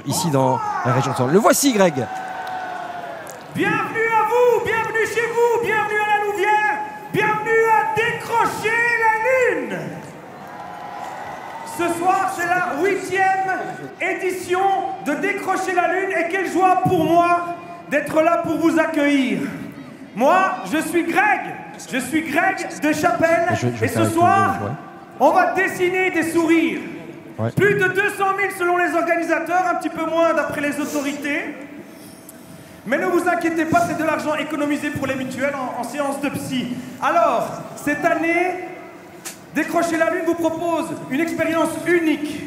Ici dans la région de Tours. Le voici, Greg. Bienvenue à vous, bienvenue chez vous, bienvenue à la Louvière, bienvenue à Décrocher la Lune. Ce soir, c'est la 8e édition de Décrocher la Lune et quelle joie pour moi d'être là pour vous accueillir. Moi, je suis Greg de Chapelle et ce soir, on va dessiner des sourires. Ouais. Plus de 200 000 selon les organisateurs, un petit peu moins d'après les autorités. Mais ne vous inquiétez pas, c'est de l'argent économisé pour les mutuelles en séance de psy. Alors, cette année, Décrocher la Lune vous propose une expérience unique.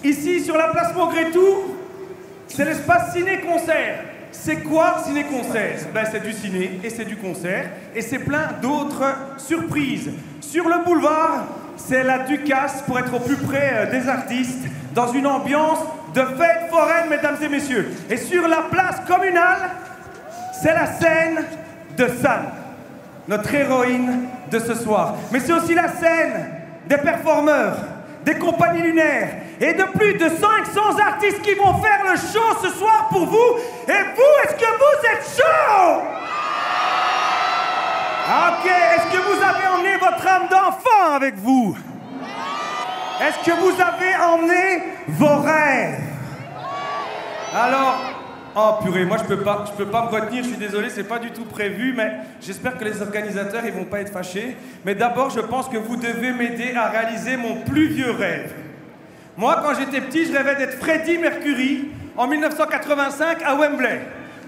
Ici, sur la place Maugrétou, c'est l'espace ciné-concert. C'est quoi ciné-concert? Ben, c'est du ciné et c'est du concert et c'est plein d'autres surprises. Sur le boulevard, c'est la Ducasse pour être au plus près des artistes dans une ambiance de fête foraine, mesdames et messieurs. Et sur la place communale, c'est la scène de San, notre héroïne de ce soir. Mais c'est aussi la scène des performeurs, des compagnies lunaires et de plus de 500 artistes qui vont faire le show ce soir pour vous. Et vous, est-ce que vous êtes chaud? Ok, est-ce que vous avez emmené votre âme d'enfant avec vous? Est-ce que vous avez emmené vos rêves? Alors, oh purée, moi je peux pas me retenir, je suis désolé, c'est pas du tout prévu, mais j'espère que les organisateurs ils vont pas être fâchés. Mais d'abord, je pense que vous devez m'aider à réaliser mon plus vieux rêve. Moi, quand j'étais petit, je rêvais d'être Freddie Mercury en 1985 à Wembley.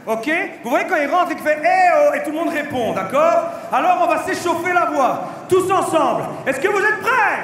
Ok? Vous voyez quand il rentre et qu'il fait « Eh oh !» et tout le monde répond, d'accord? Alors on va s'échauffer la voix, tous ensemble. Est-ce que vous êtes prêts?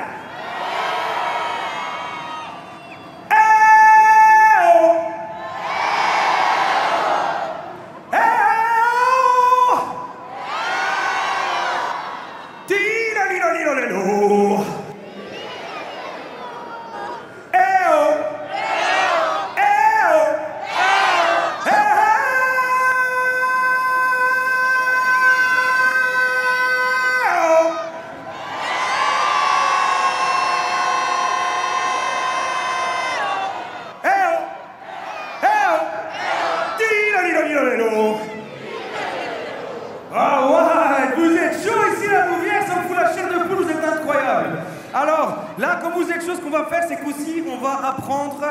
Ah ouais, vous êtes chaud ici la Louvière, ça me fout la chair de poule, vous êtes incroyable. Alors, là, comme vous êtes chaud, ce qu'on va faire, c'est qu'aussi, on va apprendre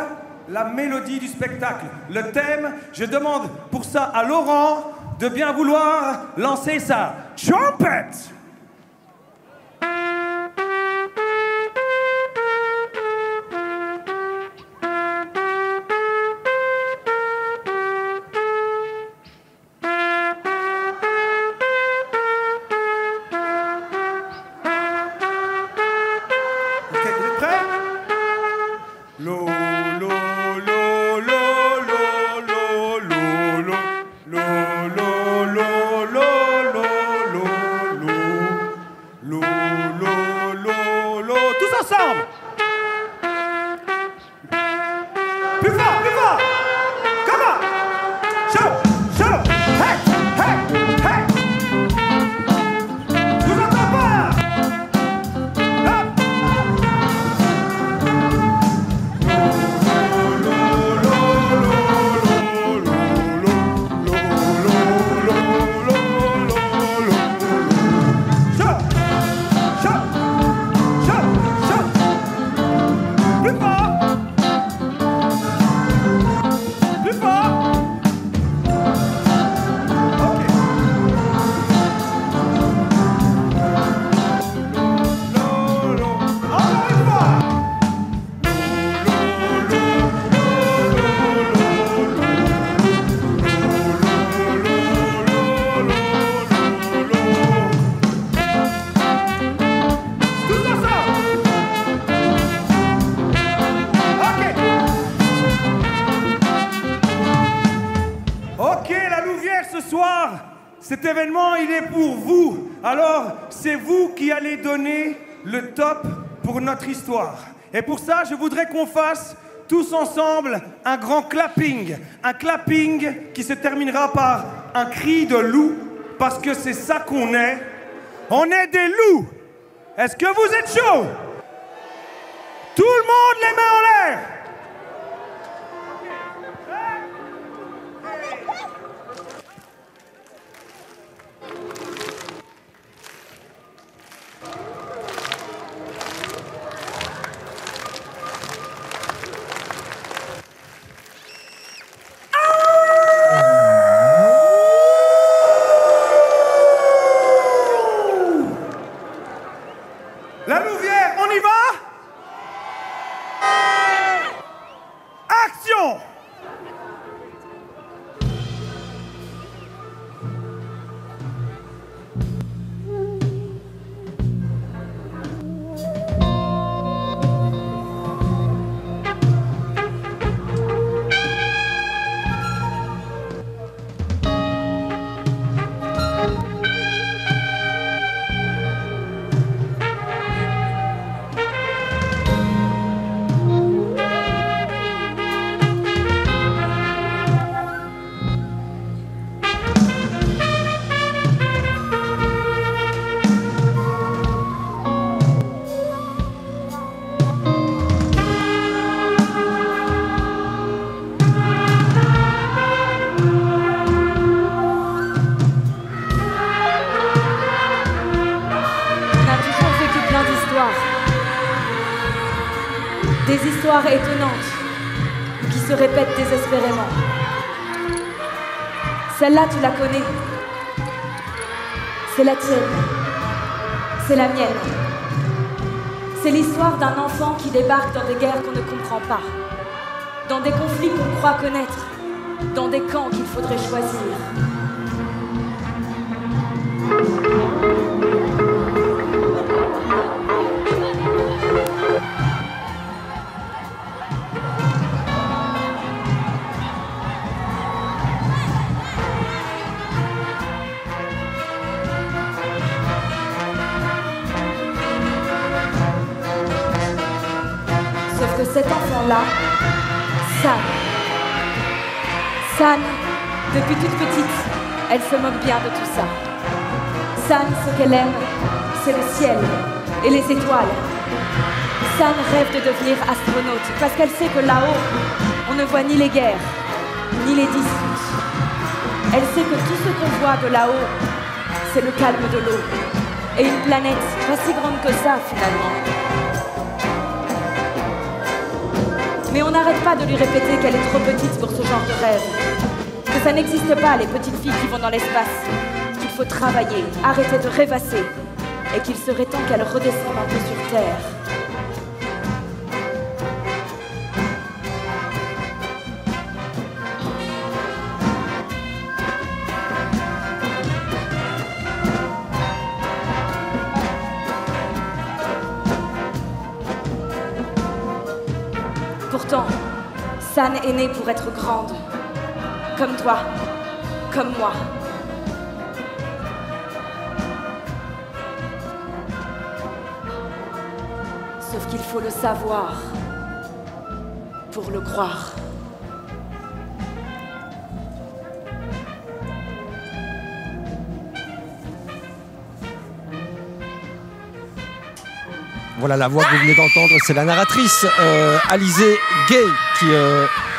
la mélodie du spectacle. Le thème, je demande pour ça à Laurent de bien vouloir lancer sa trompette. Tous ensemble. Plus fort, plus fort. Comment? Chaud, chaud. Hey, hey, hey. Je vous entends pas. Hop. Ce soir, cet événement, il est pour vous. Alors, c'est vous qui allez donner le top pour notre histoire. Et pour ça, je voudrais qu'on fasse tous ensemble un grand clapping. Un clapping qui se terminera par un cri de loup, parce que c'est ça qu'on est. On est des loups. Est-ce que vous êtes chaud? Tout le monde, les mains en l'air. Attention! Des histoires étonnantes qui se répètent désespérément. Celle-là, tu la connais. C'est la tienne. C'est la mienne. C'est l'histoire d'un enfant qui débarque dans des guerres qu'on ne comprend pas, dans des conflits qu'on croit connaître, dans des camps qu'il faudrait choisir. Sauf que cet enfant-là, San, depuis toute petite, elle se moque bien de tout ça. San, ce qu'elle aime, c'est le ciel et les étoiles. San rêve de devenir astronaute parce qu'elle sait que là-haut, on ne voit ni les guerres, ni les disputes. Elle sait que tout ce qu'on voit de là-haut, c'est le calme de l'eau. Et une planète pas si grande que ça, finalement. Mais on n'arrête pas de lui répéter qu'elle est trop petite pour ce genre de rêve. Que ça n'existe pas, les petites filles qui vont dans l'espace. Qu'il faut travailler, arrêter de rêvasser. Et qu'il serait temps qu'elle redescende un peu sur Terre. Pourtant, San est née pour être grande. Comme toi, comme moi. Sauf qu'il faut le savoir pour le croire. Voilà la voix que vous venez d'entendre, c'est la narratrice Alizée Gay qui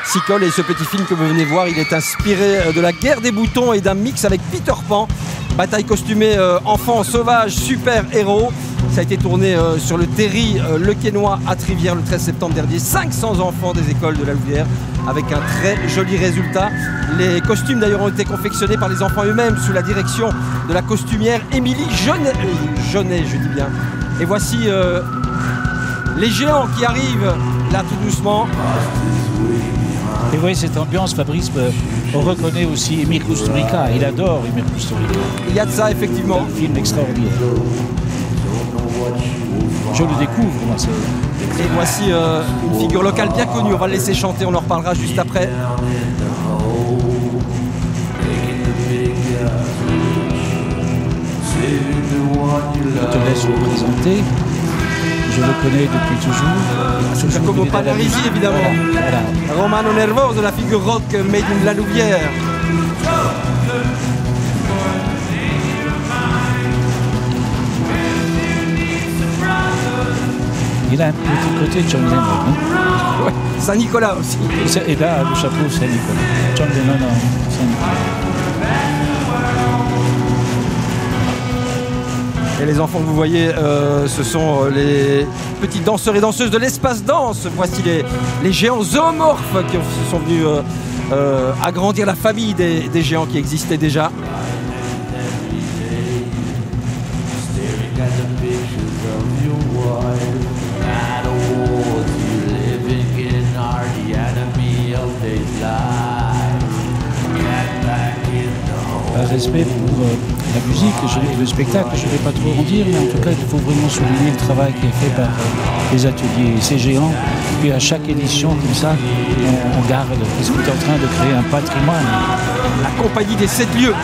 s'y colle. Et ce petit film que vous venez voir, il est inspiré de la guerre des boutons et d'un mix avec Peter Pan. Bataille costumée enfants sauvages, super héros. Ça a été tourné sur le terri Le Quesnoy à Trivière le 13 septembre dernier. 500 enfants des écoles de la Louvière avec un très joli résultat. Les costumes d'ailleurs ont été confectionnés par les enfants eux-mêmes sous la direction de la costumière Émilie Jeunet, je dis bien. Et voici les géants qui arrivent là tout doucement. Et vous voyez cette ambiance, Fabrice, on reconnaît aussi Emile Kusturica. Il adore Emile Kusturica. Il y a de ça effectivement. Un film extraordinaire. Je le découvre, moi. Et voici une figure locale bien connue. On va le laisser chanter, on en reparlera juste après. Je te laisse le présenter. Je le connais depuis toujours. C'est Giacomo Pagliaresi évidemment. Voilà. Romano Nervoso, la figure rock made in la Louvière. Il a un petit côté John Lennon. Hein, ouais. Saint-Nicolas aussi. Et là, le chapeau Saint-Nicolas. John Lennon, Saint-Nicolas. Et les enfants que vous voyez, ce sont les petits danseurs et danseuses de l'espace danse. Voici les géants zoomorphes qui sont venus agrandir la famille des géants qui existaient déjà. respect pour la musique, le spectacle, je ne vais pas trop en dire, mais en tout cas, il faut vraiment souligner le travail qui est fait par les ateliers Cégéant. Puis à chaque édition, comme ça, on garde, parce qu'on est en train de créer un patrimoine. La compagnie des 7 lieux.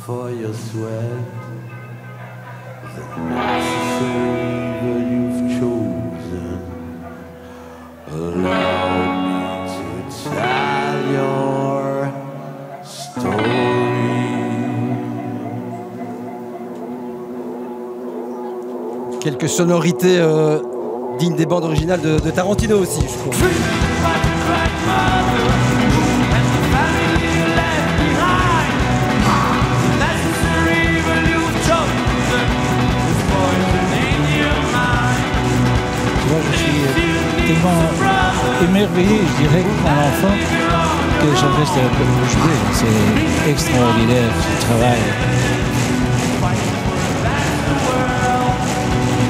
For your sweat, the necessary evil you've chosen. Allow me to tell your story. Quelques sonorités dignes des bandes originales de Tarantino aussi, je trouve. Je suis tellement émerveillé, je dirais, comme un enfant, que j'en reste un peu bouche bée. C'est extraordinaire ce travail.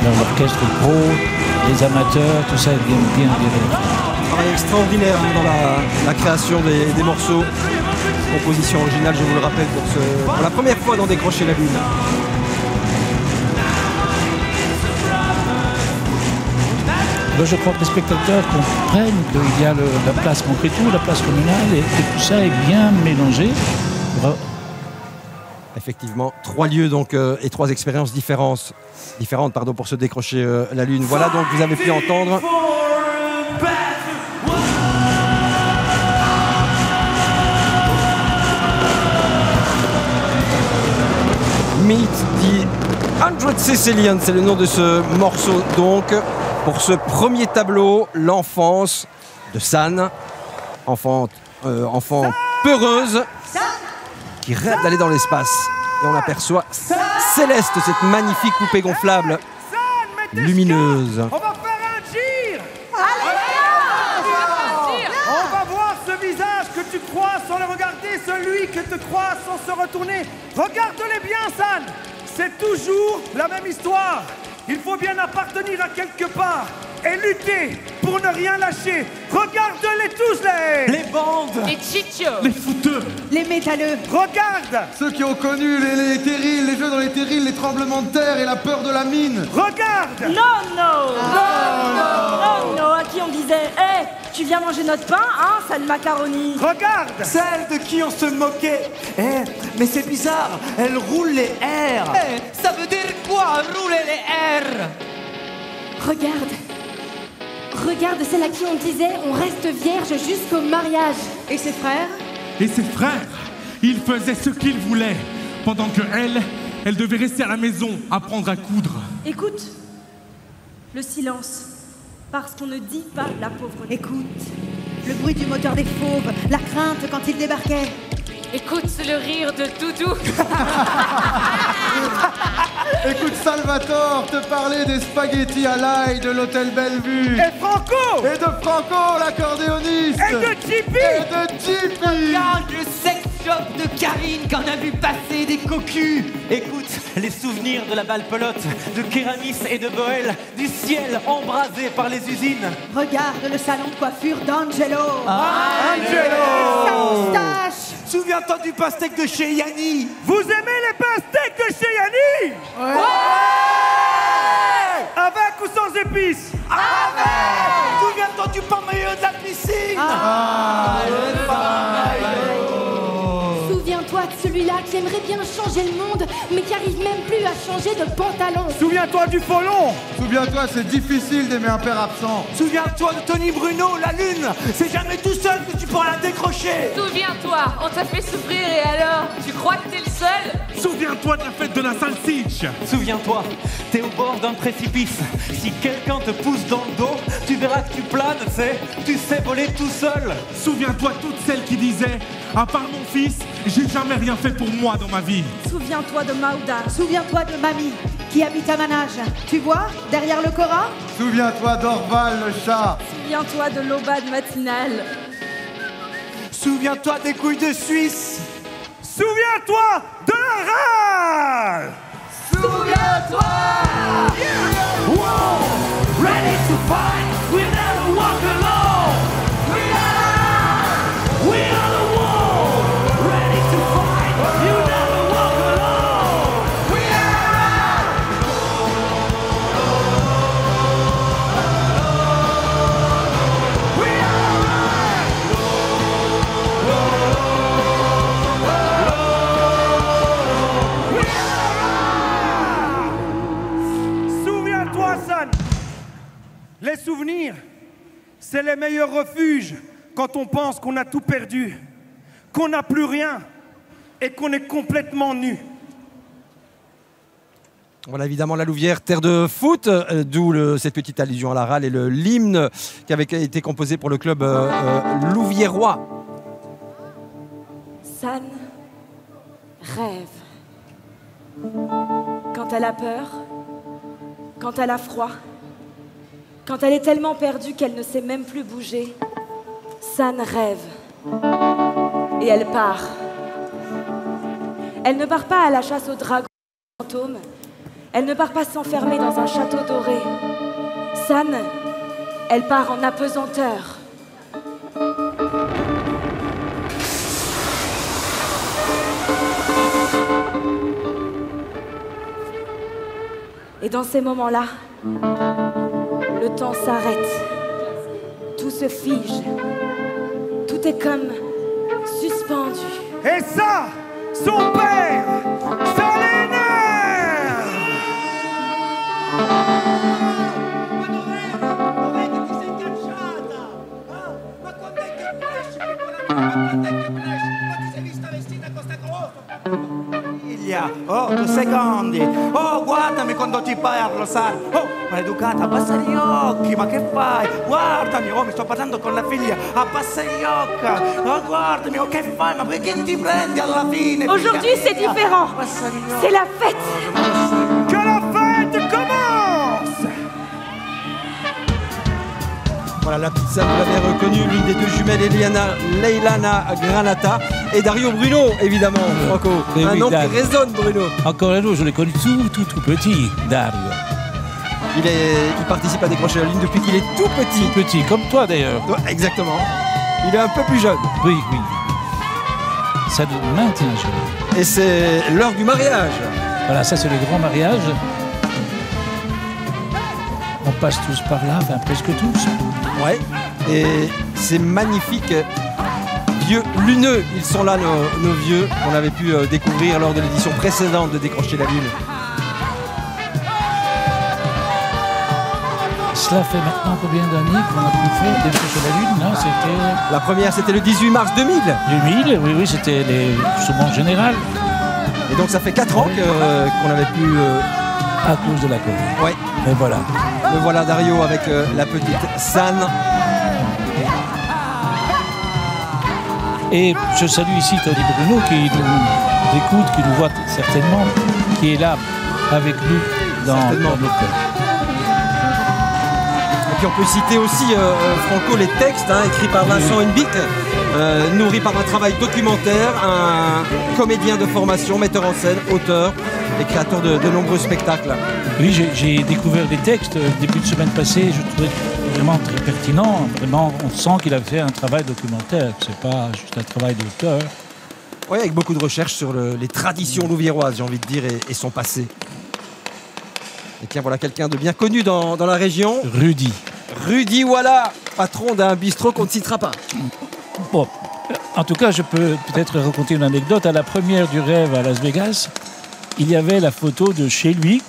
Dans l'orchestre pro, les amateurs, tout ça est bien. Un travail extraordinaire dans la création des morceaux. Composition originale, je vous le rappelle, pour la première fois dans Décrocher la Lune. Je crois que les spectateurs comprennent qu'il y a la place Montrétou, la place communale, et tout ça est bien mélangé. Effectivement, 3 lieux donc, et 3 expériences différentes pour se décrocher la Lune. Voilà, donc vous avez pu entendre Meet the 100 Sicilians, c'est le nom de ce morceau donc. Pour ce premier tableau, l'enfance de San, enfant peureuse, qui rêve d'aller dans l'espace. Et on aperçoit Céleste, cette magnifique poupée gonflable, lumineuse. On va faire un gire. On va voir ce visage que tu crois sans le regarder, celui que tu crois sans se retourner. Regarde-les bien, San. C'est toujours la même histoire. Il faut bien appartenir à quelque part et lutter pour ne rien lâcher. Regarde-les tous, les bandes, les chichos, les fouteux, les métalleux. Regarde ceux qui ont connu les terrils, les jeux dans les terrils, les tremblements de terre et la peur de la mine. Regarde. Non, à qui on disait hé, tu viens manger notre pain, hein, sale macaroni. Regarde celle de qui on se moquait. Mais c'est bizarre, elle roule les R. Ça veut dire quoi, rouler les R? Regarde celle à qui on disait on reste vierge jusqu'au mariage. Et ses frères? Et ses frères, ils faisaient ce qu'ils voulaient, pendant que elle devait rester à la maison, apprendre à coudre. Écoute, le silence, parce qu'on ne dit pas la pauvreté. Écoute, le bruit du moteur des fauves, la crainte quand ils débarquaient. Écoute le rire de Doudou. Écoute Salvatore te parler des spaghettis à l'ail de l'hôtel Bellevue. Et Franco. Et de Franco, l'accordéoniste. Et de Chippy. Regarde le sex shop de Karine qu'on a vu passer des cocus. Écoute les souvenirs de la balle pelote, de Kéramis et de Boel, du ciel embrasé par les usines. Regarde le salon de coiffure d'Angelo. Angelo. Sa moustache. Souviens-toi du pastèque de chez Yanni. Vous aimez les pastèques de chez Yanni? Ouais. Avec ou sans épices? Avec. Souviens-toi du pain maillot de la piscine. Le Souviens-toi de celui-là qui aimerait bien changer le monde, mais qui arrive même plus à changer de pantalon. Souviens-toi du Folon. Souviens-toi, c'est difficile d'aimer un père absent. Souviens-toi de Tony Bruno, la lune. C'est jamais tout seul que tu pourras la décrocher. Souviens-toi, on t'a fait souffrir et alors, tu crois que t'es le seul? Souviens-toi de la fête de la salsiccia. Souviens-toi, t'es au bord d'un précipice. Si quelqu'un te pousse dans le dos, tu verras que tu planes, tu sais voler tout seul. Souviens-toi toutes celles qui disaient, à part mon fils, j'ai jamais rien fait pour moi dans ma vie. Souviens-toi de Maouda. Souviens-toi de Mamie, qui habite à Manage. Tu vois, derrière le Cora? Souviens-toi d'Orval, le chat. Souviens-toi de l'aubade matinale. Souviens-toi des couilles de Suisse. Souviens-toi de la rage. Souviens-toi! Whoa, ready to fight, we never walk alone. We are the war, ready to fight, you never walk alone. We Souviens-toi, San. Les souvenirs, c'est les meilleurs refuges quand on pense qu'on a tout perdu, qu'on n'a plus rien et qu'on est complètement nu. Voilà évidemment la Louvière, terre de foot, d'où cette petite allusion à la râle et l'hymne qui avait été composé pour le club louviérois. San rêve. Quand elle a peur, quand elle a froid, quand elle est tellement perdue qu'elle ne sait même plus bouger, San rêve. Et elle part. Elle ne part pas à la chasse aux dragons fantômes. Elle ne part pas s'enfermer dans un château doré. San, elle part en apesanteur. Et dans ces moments-là, le temps s'arrête. Tout se fige. Tout est comme suspendu. Et ça, son père, ça l'énerve. Oh, 2 secondi. Oh, guardami quando ti parlo, sai. Oh, maleducata, abbassa gli occhi, ma che fai? Guardami, oh, mi sto parlando con la figlia. Abbassa gli occhi. Oh, guardami, oh, che fai? Ma perché ti prendi alla fine? Aujourd'hui, c'est différent. C'est la fête. Que la fête commence. Voilà la petite San, vous l'avez reconnue, l'une des deux jumelles, Leilana Granata et Dario Bruno, évidemment, Franco. Un nom qui résonne, Bruno. Encore un autre, je l'ai connu tout petit, Dario. Il participe à Décrocher la Lune depuis qu'il est tout petit. Tout petit, comme toi d'ailleurs. Exactement. Il est un peu plus jeune. Oui. Ça nous maintient jeune. Et c'est l'heure du mariage. Voilà, ça c'est le grand mariage. On passe tous par là, enfin presque tous. Ouais, et c'est magnifique. Vieux luneux, ils sont là, nos vieux, qu'on avait pu découvrir lors de l'édition précédente de Décrocher la Lune. Cela fait maintenant combien d'années qu'on a pu faire Décrocher la Lune? Non, c'était... La première, c'était le 18 mars 2000. 2000, oui, c'était les secondes générales. Et donc ça fait 4 ans qu'on avait pu... À cause de la Covid. Ouais. Et voilà. Le voilà Dario avec la petite San. Et je salue ici Tony Bruno qui nous écoute, qui nous voit certainement, qui est là avec nous dans nos cœurs. Et puis on peut citer aussi, Franco, les textes écrits par Vincent Henbick, nourris par un travail documentaire, un comédien de formation, metteur en scène, auteur et créateur de nombreux spectacles. Oui, j'ai découvert des textes début de semaine passée, je trouvais vraiment très pertinent. Vraiment, on sent qu'il a fait un travail documentaire, c'est pas juste un travail d'auteur. Oui, avec beaucoup de recherches sur les traditions louviéroises, j'ai envie de dire, et son passé. Et tiens, voilà quelqu'un de bien connu dans la région. Rudy. Rudy, voilà, patron d'un bistrot qu'on ne citera pas. Bon, en tout cas, je peux peut-être raconter une anecdote. À la première du rêve à Las Vegas, il y avait la photo de chez lui,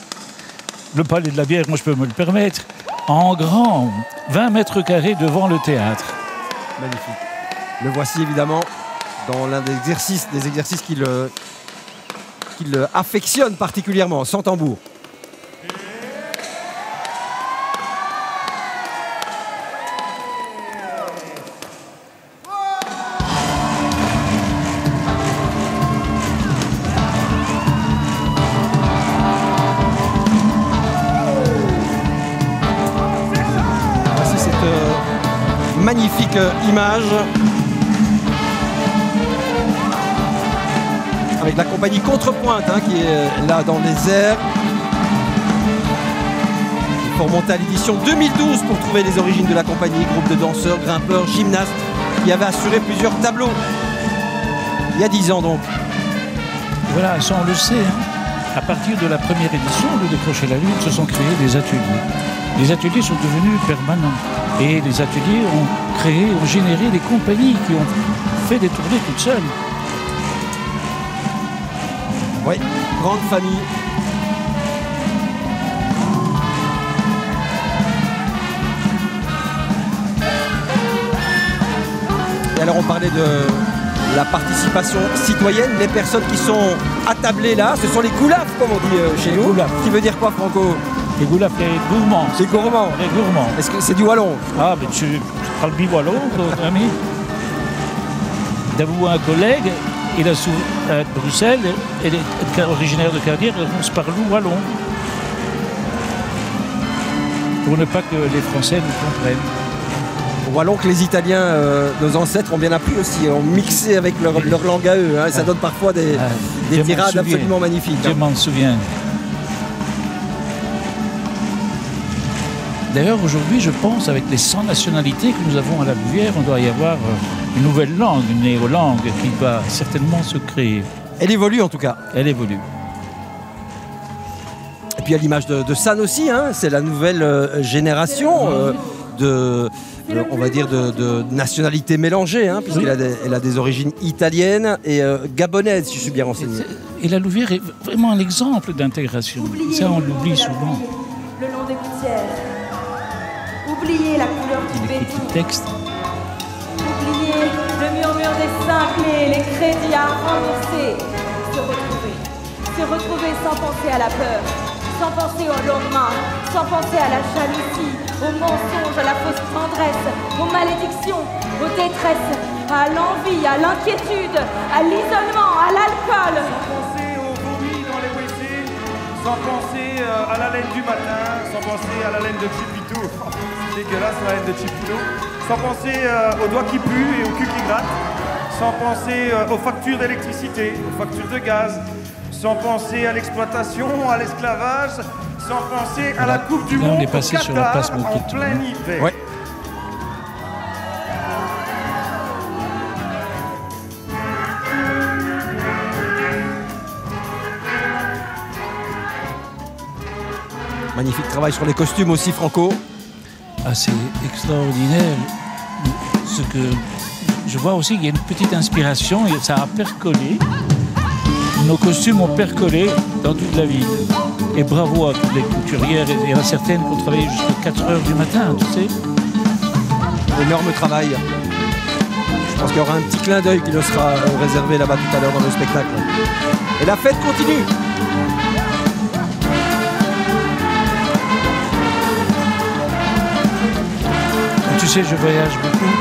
le palais de la bière, moi je peux me le permettre, en grand, 20 mètres carrés devant le théâtre. Magnifique. Le voici évidemment dans l'un des exercices qu'il qu'il affectionne particulièrement, sans tambour. Voici cette magnifique image avec la compagnie Contrepointe qui est là dans les airs. Il faut remonter à l'édition 2012 pour trouver les origines de la compagnie, groupe de danseurs, grimpeurs, gymnastes qui avait assuré plusieurs tableaux il y a 10 ans donc. Voilà, ça on le sait. À partir de la première édition, le Décrocher la Lune, se sont créés des ateliers. Les ateliers sont devenus permanents. Et les ateliers ont généré des compagnies qui ont fait des tournées toutes seules. Oui, grande famille. Et alors on parlait de la participation citoyenne, les personnes qui sont attablées là, ce sont les goulafs comme on dit chez nous. Qui veut dire quoi Franco? Les goulafs, les gourmands. Les gourmands. Les gourmands. Est-ce que c'est du wallon? Ah, mais tu parles bi-wallon, ton ami. D'avouer un collègue, il est à Bruxelles, il est originaire de Cardière, on se parle wallon. Pour ne pas que les Français nous comprennent. Wallon que les Italiens, nos ancêtres, ont bien appris aussi, ont mixé avec leur langue à eux. Ça donne parfois des tirades absolument magnifiques. Je m'en souviens. D'ailleurs, aujourd'hui, je pense, avec les 100 nationalités que nous avons à la Louvière, on doit y avoir une nouvelle langue, une néolangue qui va certainement se créer. Elle évolue en tout cas. Elle évolue. Et puis à l'image de San aussi, c'est la nouvelle génération on va dire de nationalités mélangées, puisqu'elle a des origines italiennes et gabonaises, si je suis bien renseigné. Et la Louvière est vraiment un exemple d'intégration. Ça, on l'oublie souvent. Le long des gouttières. Oubliez la couleur du béton. Texte. Oubliez le murmure des cinglés, les crédits à rembourser. Se retrouver sans penser à la peur, sans penser au lendemain, sans penser à la jalousie, au mensonge, à la fausse tendresse, aux malédictions, aux détresses, à l'envie, à l'inquiétude, à l'isolement, à l'alcool. Sans penser au vomi dans les WC, sans penser à la laine du matin, sans penser à la laine de Chipito. C'est dégueulasse la laine de Chipito. Sans penser aux doigts qui puent et au cul qui gratte. Sans penser aux factures d'électricité, aux factures de gaz. Sans penser à l'exploitation, à l'esclavage. Sans penser à la Coupe du Monde on est passé sur la place en plein hiver. Ouais. Magnifique travail sur les costumes aussi, Franco. Ah, c'est extraordinaire. Ce que je vois aussi qu'il y a une petite inspiration, et ça a percolé. Nos costumes ont percolé dans toute la ville. Et bravo à toutes les couturières. Il y en a certaines qui ont travaillé jusqu'à 4 h du matin, tu sais. Énorme travail. Je pense qu'il y aura un petit clin d'œil qui nous sera réservé là-bas tout à l'heure dans le spectacle. Et la fête continue. Tu sais, je voyage beaucoup.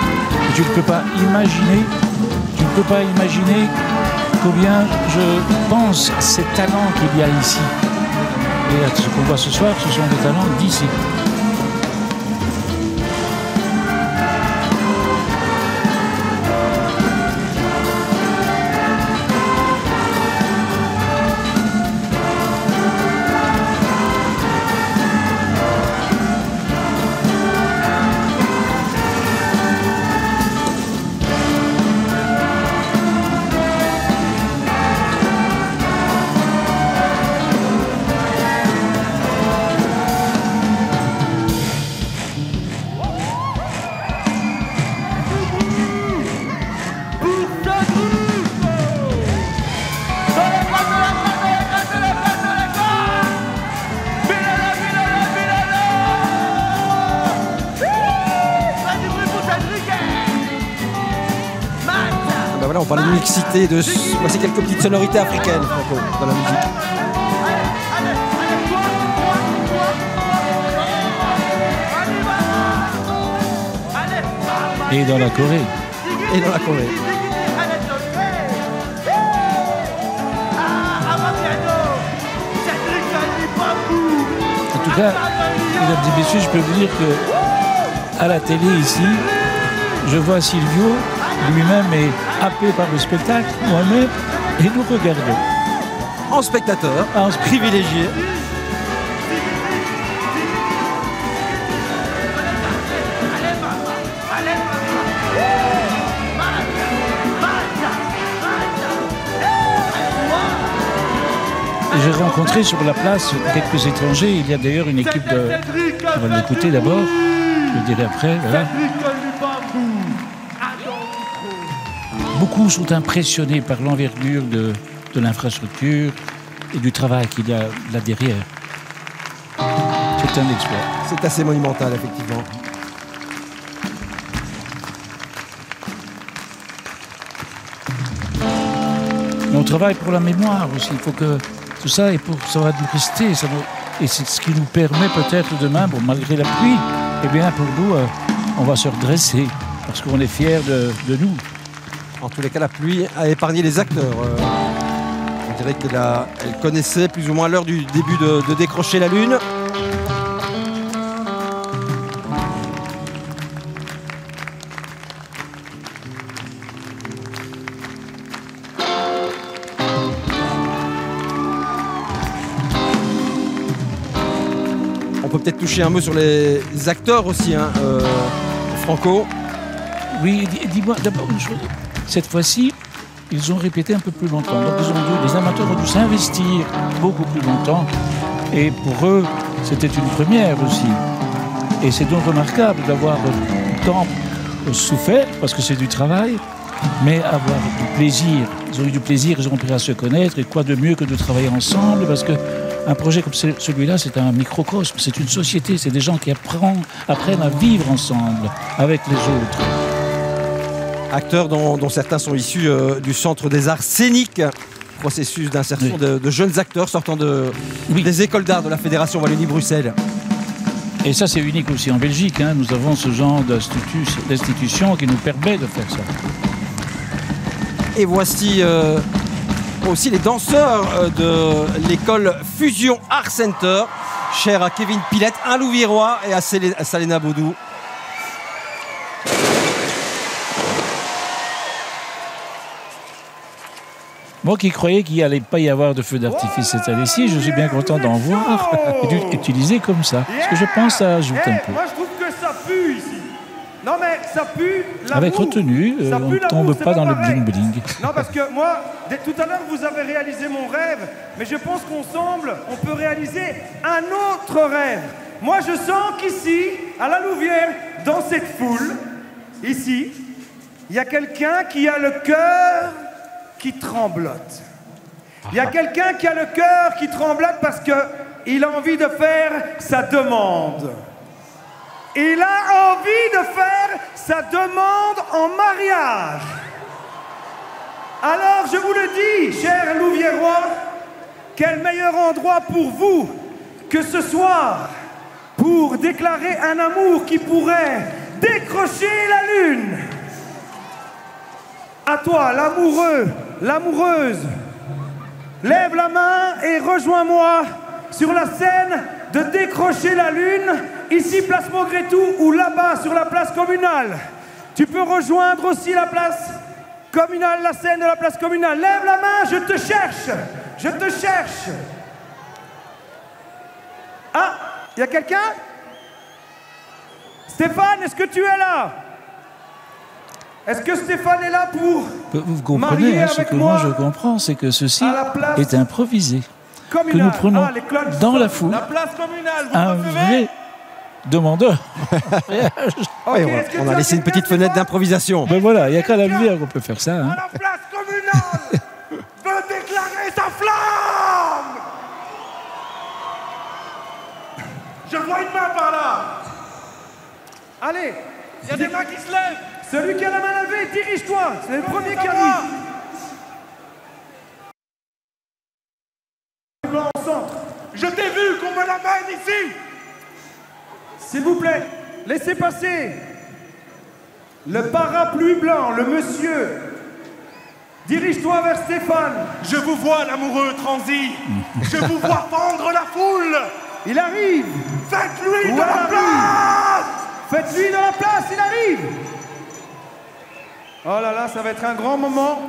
Et tu ne peux pas imaginer combien je pense à ces talents qu'il y a ici. Et ce qu'on voit ce soir, ce sont des talents d'ici. on parlait de mixité, voici quelques petites sonorités africaines, Franco, dans la musique. Et dans la Corée. Et dans la Corée. En tout cas, mesdames et messieurs, je peux vous dire que à la télé ici, je vois Silvio, lui-même est happé par le spectacle, moi-même, et nous regardons. En spectateur, privilégié. J'ai rencontré sur la place quelques étrangers. Il y a d'ailleurs une équipe de... On va l'écouter d'abord, je le dirai après. Voilà. Beaucoup sont impressionnés par l'envergure de l'infrastructure et du travail qu'il y a là derrière. C'est un exploit. C'est assez monumental, effectivement. Mais on travaille pour la mémoire aussi. Il faut que tout ça, et pour ça va nous rester. Et c'est ce qui nous permet peut-être demain, bon, malgré la pluie, eh bien pour nous, on va se redresser parce qu'on est fiers de nous. En tous les cas, la pluie a épargné les acteurs. On dirait qu'elle connaissait plus ou moins l'heure du début de décrocher la lune. On peut peut-être toucher un mot sur les acteurs aussi, hein, Franco. Oui, dis-moi d'abord une chose. Cette fois-ci, ils ont répété un peu plus longtemps. Donc les amateurs ont dû s'investir beaucoup plus longtemps. Et pour eux, c'était une première aussi. Et c'est donc remarquable d'avoir tant souffert, parce que c'est du travail, mais avoir du plaisir. Ils ont eu du plaisir, ils ont appris à se connaître. Et quoi de mieux que de travailler ensemble, parce que un projet comme celui-là, c'est un microcosme, c'est une société, c'est des gens qui apprennent à vivre ensemble avec les autres. Acteurs dont certains sont issus du Centre des Arts Scéniques, processus d'insertion de jeunes acteurs sortant des écoles d'art de la Fédération Wallonie-Bruxelles. Et ça, c'est unique aussi en Belgique. Hein. Nous avons ce genre d'institution qui nous permet de faire ça. Et voici aussi les danseurs de l'école Fusion Art Center, chère à Kevin Pilette, un Louviérois et à Salena Baudou. Moi qui croyais qu'il n'allait pas y avoir de feu d'artifice cette année-ci, je suis bien content d'en voir et d'utiliser comme ça. Parce que je pense que ça ajoute un peu. Moi je trouve que ça pue ici. Non mais ça pue l'amour. Avec retenue, on ne tombe pas dans le bling-bling. Non parce que moi, tout à l'heure vous avez réalisé mon rêve, mais je pense qu'ensemble, on peut réaliser un autre rêve. Moi je sens qu'ici, à la Louvière, dans cette foule, ici, il y a quelqu'un qui a le cœur qui tremblote. Il y a quelqu'un qui a le cœur qui tremblote parce qu'il a envie de faire sa demande. Il a envie de faire sa demande en mariage. Alors je vous le dis, chers Louviérois, quel meilleur endroit pour vous que ce soir pour déclarer un amour qui pourrait décrocher la lune. À toi, l'amoureux, l'amoureuse, lève la main et rejoins-moi sur la scène de décrocher la lune, ici place Maugrétou ou là-bas sur la place communale. Tu peux rejoindre aussi la place communale, la scène de la place communale. Lève la main, je te cherche, je te cherche. Ah, il y a quelqu'un? Stéphane, est-ce que tu es là? Est-ce que Stéphane est là pour vous comprenez, hein, ce que moi je comprends, c'est que ceci est improvisé. Que nous prenons dans la foule un vrai demandeur. Okay, on a laissé une petite fenêtre d'improvisation. Ben voilà, il n'y a qu'à la lumière qu'on peut faire ça. Hein. À la place communale veut déclarer sa flamme. Je vois une main par là. Allez, il y a des mains qui se lèvent. Celui qui a la main levée, dirige-toi. C'est le premier qui arrive. Blanc au centre. Je t'ai vu qu'on me l'amène ici. S'il vous plaît, laissez passer. Le parapluie blanc, le monsieur. Dirige-toi vers Stéphane. Je vous vois, l'amoureux transi. Je vous vois fendre la foule. Il arrive. Faites-lui de la place. Faites-lui de la place, il arrive. Oh là là, ça va être un grand moment.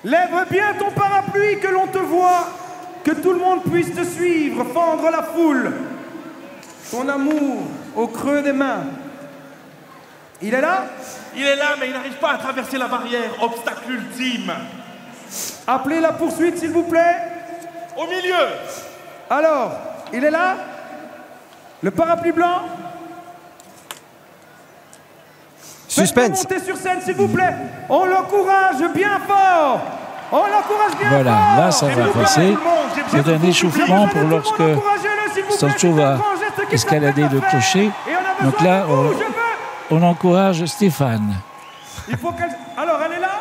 Lève bien ton parapluie, que l'on te voit, que tout le monde puisse te suivre, fendre la foule. Ton amour au creux des mains. Il est là? Il est là, mais il n'arrive pas à traverser la barrière, obstacle ultime. Appelez la poursuite, s'il vous plaît. Au milieu. Alors, il est là? Le parapluie blanc? Suspense. Montez sur scène, s'il vous plaît. On l'encourage bien fort. On l'encourage bien Voilà, fort. là ça va passer. C'est un échauffement pour lorsque Sancho va escalader le clocher. Donc là, on encourage Stéphane. Il faut qu'elle... Alors, elle est là?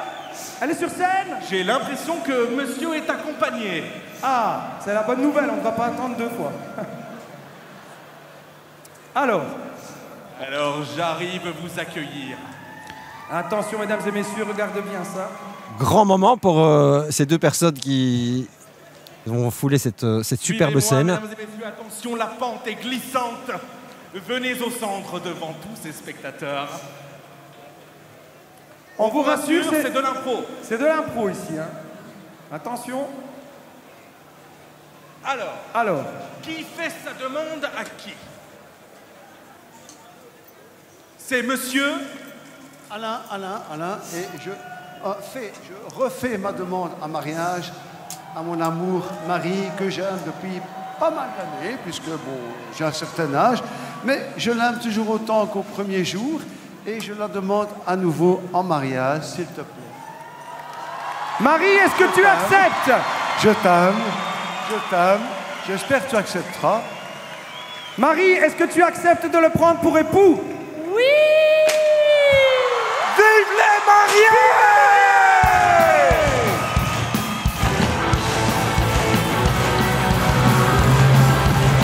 Elle est sur scène? J'ai l'impression que monsieur est accompagné. Ah, c'est la bonne nouvelle, on ne va pas attendre 2 fois. Alors, j'arrive vous accueillir. attention mesdames et messieurs, regardez bien ça. Grand moment pour ces deux personnes qui vont fouler cette superbe scène. Mesdames et messieurs, attention, la pente est glissante. Venez au centre devant tous ces spectateurs. On vous rassure, c'est de l'impro. C'est de l'impro ici. Hein. Attention. Alors, qui fait sa demande à qui? C'est monsieur Alain, et je refais ma demande en mariage à mon amour Marie, que j'aime depuis pas mal d'années, puisque bon, j'ai un certain âge, mais je l'aime toujours autant qu'au premier jour, et je la demande à nouveau en mariage, s'il te plaît. Marie, est-ce que tu acceptes? Je t'aime, j'espère que tu accepteras. Marie, est-ce que tu acceptes de le prendre pour époux? Oui! Vive les mariés!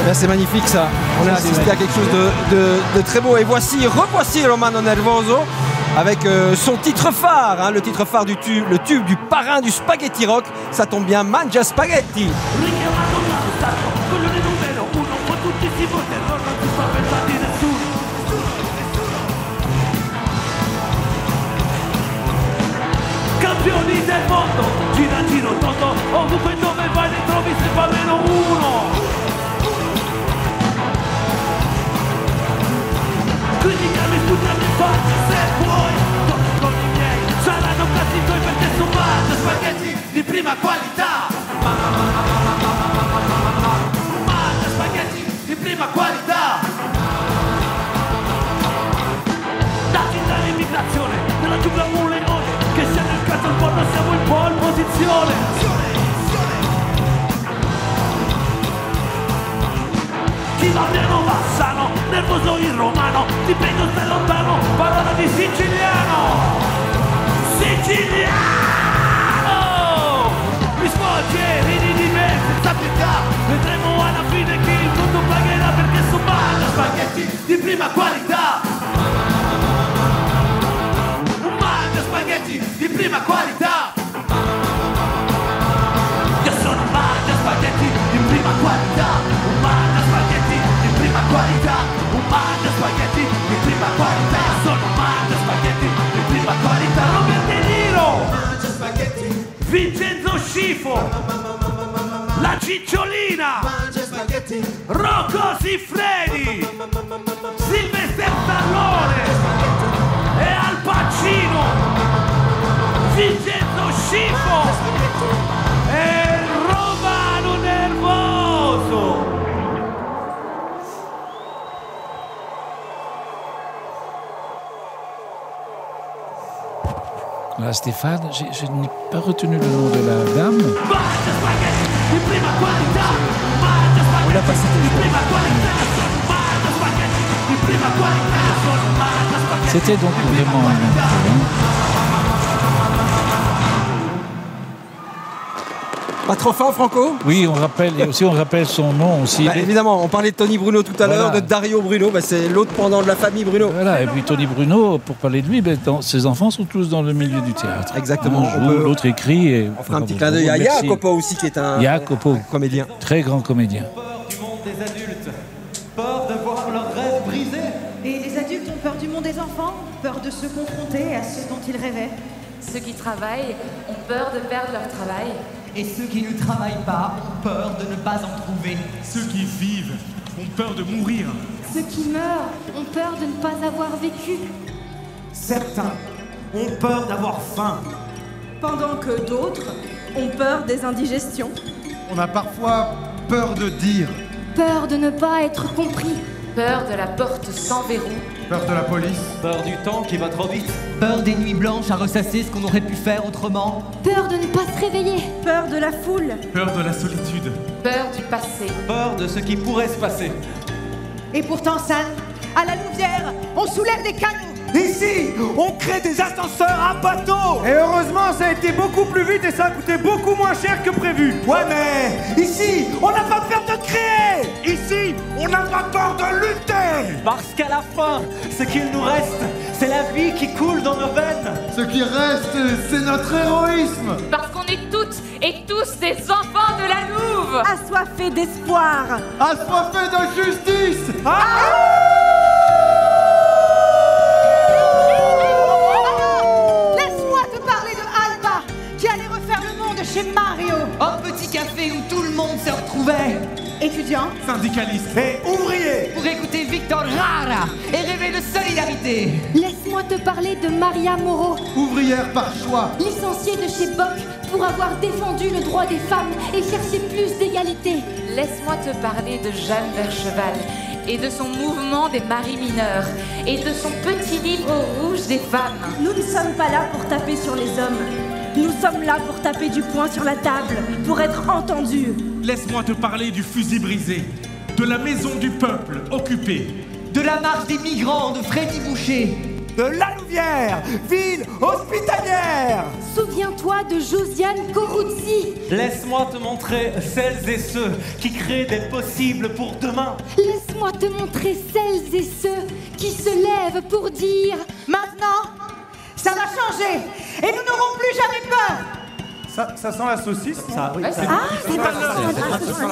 Eh bien, c'est magnifique ça. On a assisté à quelque chose de très beau. Et revoici Romano Nervoso avec son titre phare, hein, le titre phare du tube, le tube du parrain du spaghetti rock. Ça tombe bien, Mangia Spaghetti. Campioni del mondo, gira giro tondo, ovunque dove vai ne trovi sempre almeno uno. Criticami, sputami in faccia se vuoi, con i miei saranno cazzi tuoi perché sono mangia spaghetti di prima qualità. Mangia spaghetti di prima qualità. Da città l'immigrazione, nella giungla un leone, che sia nel cazzo il porno siamo in pole posizione. Chi va piano va sano, nervoso il romano, ti prendo da lontano, parola di siciliano. Siciliano! Mi svolgi e ridi di me senza pietà, vedremo alla fine chi il mondo pagherà perché sono mangia spaghetti di prima qualità. Spaghetti di prima qualità. Io sono un mangia spaghetti di prima qualità. Un mangia spaghetti di prima qualità. Un mangia spaghetti di prima qualità. Sono un mangia spaghetti di prima qualità. Robert De Niro, mangia spaghetti. Vincenzo Scifo, la Cicciolina, mangia spaghetti. Rocco Siffredi, Sylvester Stallone e Al Pacino, Vincenzo Scifo e Romano Nervoso. Là, Stéphane, je n'ai pas retenu le nom de la dame. On l'a passé. C'était donc vraiment un Pas trop fort, Franco? Oui, on rappelle, et aussi on rappelle son nom aussi. Bah, évidemment, on parlait de Tony Bruno tout à l'heure, de Dario Bruno, bah, c'est l'autre pendant de la famille Bruno. Voilà, et puis Tony Bruno, pour parler de lui, ses enfants sont tous dans le milieu du théâtre. Exactement. L'autre écrit. Et, on fera un petit clin d'œil à Jacopo aussi, qui est un comédien. Très grand comédien. Peur du monde des adultes, peur de voir leurs rêves brisés. Et les adultes ont peur du monde des enfants, peur de se confronter à ce dont ils rêvaient. Ceux qui travaillent ont peur de perdre leur travail. Et ceux qui ne travaillent pas ont peur de ne pas en trouver. Ceux qui vivent ont peur de mourir. Ceux qui meurent ont peur de ne pas avoir vécu. Certains ont peur d'avoir faim. Pendant que d'autres ont peur des indigestions. On a parfois peur de dire. Peur de ne pas être compris. Peur de la porte sans verrou. Peur de la police. Peur du temps qui va trop vite. Peur des nuits blanches à ressasser ce qu'on aurait pu faire autrement. Peur de ne pas se réveiller. Peur de la foule. Peur de la solitude. Peur du passé. Peur de ce qui pourrait se passer. Et pourtant, San, à la Louvière, on soulève des canons. Ici, on crée des ascenseurs à bateau. Et heureusement, ça a été beaucoup plus vite et ça a coûté beaucoup moins cher que prévu. Ouais, mais ici, on n'a pas peur de créer. Ici, on n'a pas peur de lutter. Parce qu'à la fin, ce qu'il nous reste, c'est la vie qui coule dans nos veines. Ce qui reste, c'est notre héroïsme. Parce qu'on est toutes et tous des enfants de la Louve. Assoiffés d'espoir. Assoiffés de justice. Chez Mario. Un petit café où tout le monde se retrouvait. Étudiants, syndicalistes et ouvriers. Pour écouter Victor Jara et rêver de solidarité. Laisse-moi te parler de Maria Moreau. Ouvrière par choix. Licenciée de chez Bock pour avoir défendu le droit des femmes et cherché plus d'égalité. Laisse-moi te parler de Jeanne Vercheval et de son mouvement des maris mineurs et de son petit livre rouge des femmes. Nous ne sommes pas là pour taper sur les hommes. Nous sommes là pour taper du poing sur la table, pour être entendus. Laisse-moi te parler du fusil brisé, de la maison du peuple occupée, de la marche des migrants de Freddy Boucher, de la Louvière, ville hospitalière. Souviens-toi de Josiane Coruzzi. Laisse-moi te montrer celles et ceux qui créent des possibles pour demain. Laisse-moi te montrer celles et ceux qui se lèvent pour dire maintenant, ça va changer et nous n'aurons plus jamais peur. Ça sent la saucisse. Ça, oui, c'est la fête à l'assassin.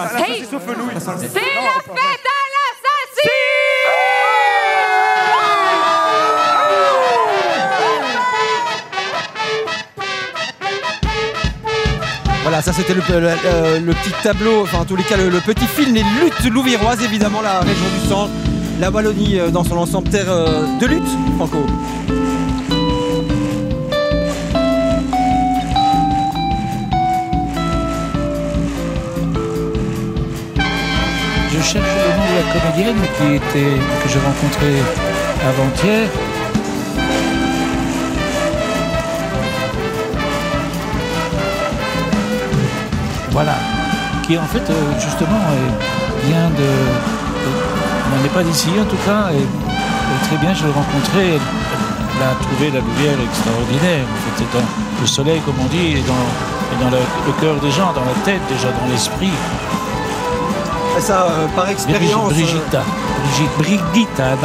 Voilà, ça c'était le petit tableau, enfin en tous les cas le petit film, les luttes louviéroises, évidemment la région du centre, la Wallonie dans son ensemble, terre de lutte, Franco. Je cherche le nom de la comédienne que j'ai rencontrée avant-hier. Voilà, qui en fait justement vient de... On n'est pas d'ici en tout cas, et très bien je l'ai rencontrée, elle a trouvé la Louvière extraordinaire. En fait, c'est dans le soleil comme on dit, et dans le cœur des gens, dans la tête déjà, dans l'esprit. Et ça, par expérience... Brigitta,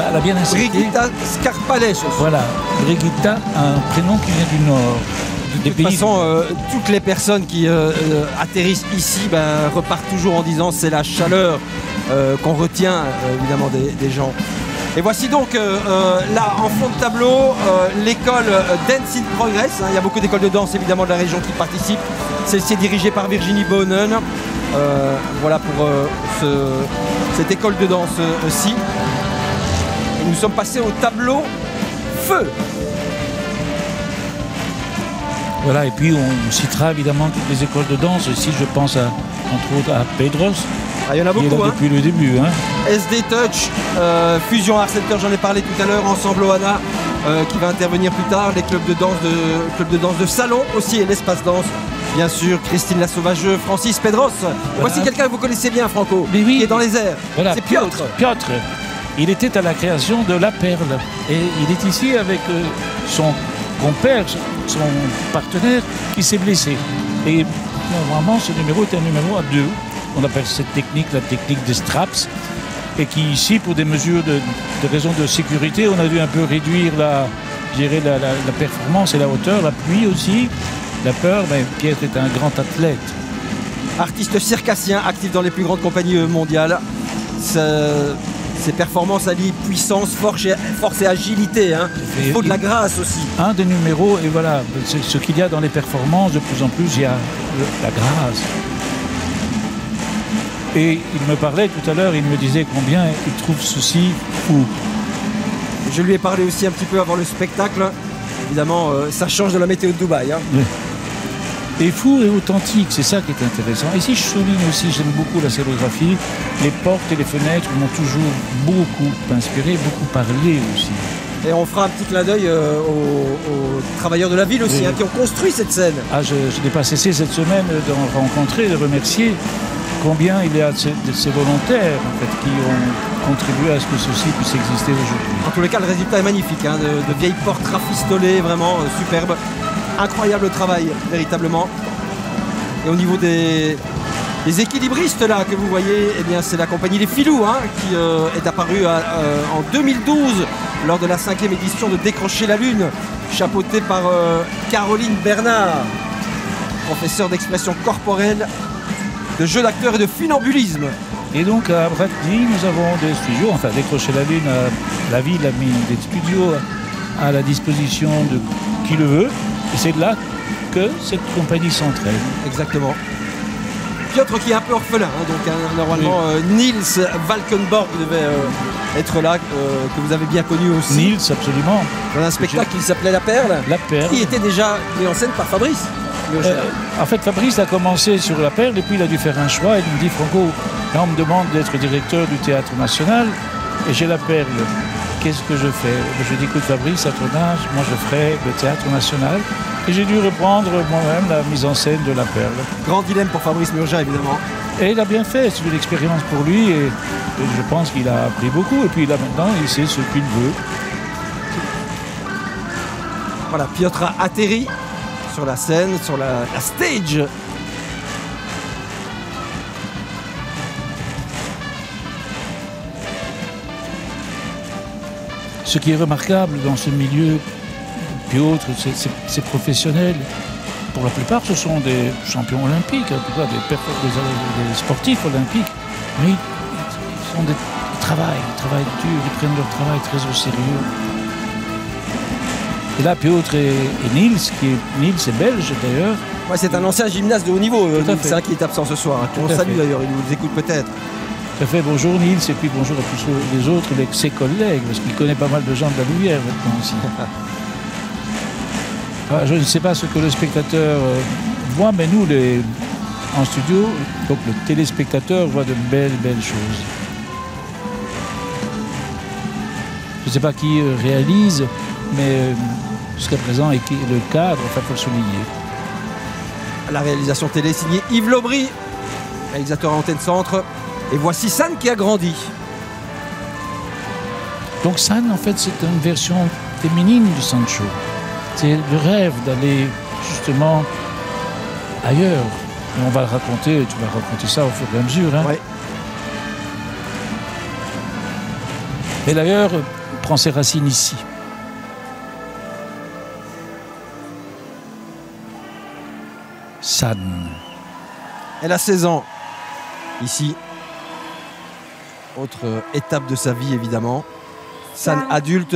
elle a bien insisté. Brigitta Scarpales. Voilà, Brigitta, un prénom qui vient du Nord. De toute façon, toutes les personnes qui atterrissent ici repartent toujours en disant c'est la chaleur qu'on retient évidemment des gens. Et voici donc là en fond de tableau l'école Dance in Progress. Il y a beaucoup d'écoles de danse évidemment de la région qui participent. Celle-ci est dirigée par Virginie Bonen. Voilà pour cette école de danse-ci. Nous sommes passés au tableau Feu. Voilà, et puis on citera évidemment toutes les écoles de danse. Ici, je pense entre autres à Pedros. Il y en a beaucoup, depuis le début. SD Touch, Fusion Art Center, j'en ai parlé tout à l'heure, Ensemble Oana, qui va intervenir plus tard, les clubs de danse de salon aussi, et l'espace danse, bien sûr, Christine la Sauvageux, Francis Pedros. Voilà. Voici quelqu'un que vous connaissez bien, Franco, qui est dans les airs. Voilà, c'est Piotr. il était à la création de La Perle. Et il est ici avec son compère, son partenaire, qui s'est blessé. Et normalement, ce numéro est un numéro à 2. On appelle cette technique la technique des straps. Et qui ici, pour des mesures de raisons de sécurité, on a dû un peu réduire la performance et la hauteur, la pluie aussi, la peur. Mais Pierre est un grand athlète. Artiste circassien, actif dans les plus grandes compagnies mondiales. Ses performances allient puissance, force et agilité. Hein. Il faut de la grâce aussi. Un des numéros, et voilà, ce qu'il y a dans les performances, de plus en plus, il y a la grâce. Et il me parlait tout à l'heure, il me disait combien il trouve ceci fou. Je lui ai parlé aussi un petit peu avant le spectacle. Évidemment, ça change de la météo de Dubaï. Hein. Oui. Et fou et authentique, c'est ça qui est intéressant. Et si je souligne aussi, j'aime beaucoup la scénographie, les portes et les fenêtres m'ont toujours beaucoup inspiré, beaucoup parlé aussi. Et on fera un petit clin d'œil aux travailleurs de la ville aussi, oui. Qui ont construit cette scène. Ah, je n'ai pas cessé cette semaine d'en rencontrer, de remercier combien il y a de ces volontaires en fait, qui ont contribué à ce que ceci puisse exister aujourd'hui. En tous les cas, le résultat est magnifique, hein, de vieilles portes rafistolées, vraiment superbes. Incroyable travail, véritablement. Et au niveau des équilibristes là que vous voyez, eh bien c'est la compagnie Les Filous hein, qui est apparue en 2012 lors de la 5e édition de Décrocher la Lune, chapeautée par Caroline Bernard, professeure d'expression corporelle, de jeu d'acteur et de funambulisme. Et donc à Bradley, nous avons des studios, enfin Décrocher la Lune, la ville a mis des studios à la disposition de qui le veut. Et c'est là que cette compagnie s'entraîne. Exactement. Piotr qui est un peu orphelin, hein, donc normalement oui. Niels Valkenborg devait être là, que vous avez bien connu aussi. Niels, absolument. Dans un spectacle qui s'appelait La Perle. La Perle. Qui était déjà mis en scène par Fabrice. En fait, Fabrice a commencé sur La Perle et puis il a dû faire un choix. Il me dit, Franco, là on me demande d'être directeur du Théâtre National et j'ai La Perle. Qu'est-ce que je fais? Je dis, écoute Fabrice, à ton âge, moi je ferai le Théâtre National. Et j'ai dû reprendre moi-même la mise en scène de La Perle. Grand dilemme pour Fabrice Murgia, évidemment. Et il a bien fait, c'est une expérience pour lui et je pense qu'il a appris beaucoup. Et puis là maintenant, il sait ce qu'il veut. Voilà, Piotr a atterri sur la scène, sur la stage. Ce qui est remarquable dans ce milieu, Piotr, c'est professionnel. Pour la plupart, ce sont des champions olympiques, en tout cas des sportifs olympiques. Mais ils travaillent dur, ils prennent leur travail très au sérieux. Et là, Piotr et Niels est belge d'ailleurs. Ouais, c'est un ancien gymnaste de haut niveau, c'est un qui est absent ce soir. On salue d'ailleurs, il nous écoute peut-être. Ça fait bonjour Niels et puis bonjour à tous les autres, ses collègues, parce qu'il connaît pas mal de gens de la Louvière maintenant aussi. Je ne sais pas ce que le spectateur voit, mais nous, en studio, donc le téléspectateur voit de belles choses. Je ne sais pas qui réalise, mais jusqu'à présent, et le cadre, il faut le souligner. La réalisation télé signée Yves Lobry, réalisateur à Antenne Centre. Et voici San qui a grandi. Donc San, en fait, c'est une version féminine du Sancho. C'est le rêve d'aller justement ailleurs. Et on va le raconter, tu vas raconter ça au fur et à mesure. Hein. Ouais. Et l'ailleurs prend ses racines ici. San. Elle a 16 ans. Ici. Autre étape de sa vie, évidemment. San adulte,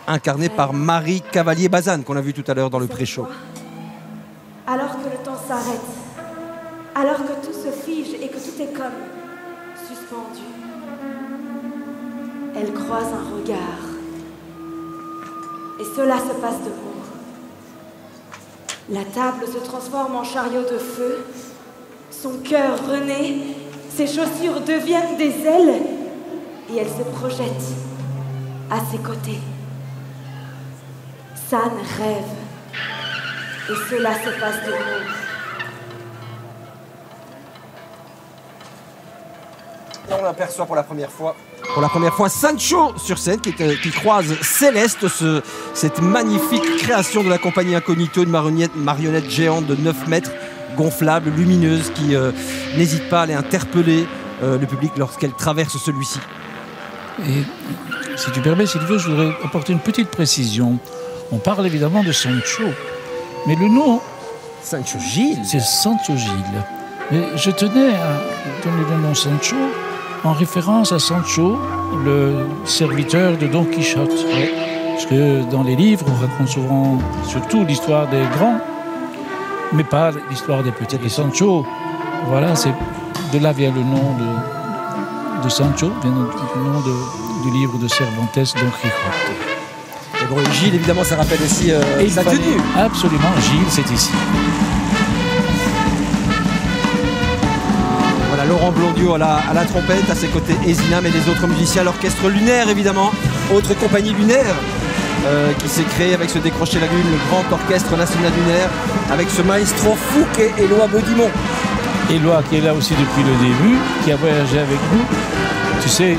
incarné par Marie Cavalier-Bazan, qu'on a vu tout à l'heure dans le pré-show. Alors que le temps s'arrête, alors que tout se fige et que tout est comme suspendu, elle croise un regard. Et cela se passe de mots. La table se transforme en chariot de feu, son cœur renaît, ses chaussures deviennent des ailes et elle se projette à ses côtés. San rêve et cela se passe de mots. Et on aperçoit pour la première fois Sancho sur scène qui croise Céleste, cette magnifique création de la compagnie Incognito, une marionnette géante de 9 mètres, gonflable, lumineuse, qui n'hésite pas à aller interpeller le public lorsqu'elle traverse celui-ci. Et si tu permets, Sylvie, je voudrais apporter une petite précision. On parle évidemment de Sancho, mais le nom... Sancho Gilles. C'est Sancho Gilles. Mais je tenais à donner le nom Sancho en référence à Sancho, le serviteur de Don Quichotte. Oui. Parce que dans les livres, on raconte souvent surtout l'histoire des grands, mais pas l'histoire des petits. Et Sancho, voilà, c'est de là vient le nom de Sancho, vient le nom du livre de Cervantes, Don Quichotte. Et bon, Gilles, évidemment, ça rappelle aussi sa tenue. Absolument, Gilles, c'est ici. Voilà, Laurent Blondiot à la trompette, à ses côtés Ezinam et les autres musiciens, l'orchestre lunaire évidemment, autre compagnie lunaire qui s'est créée avec ce Décrocher la Lune, le grand orchestre national lunaire, avec ce maestro fou qu'est Éloi Baudimont. Éloi qui est là aussi depuis le début, qui a voyagé avec nous. Tu sais,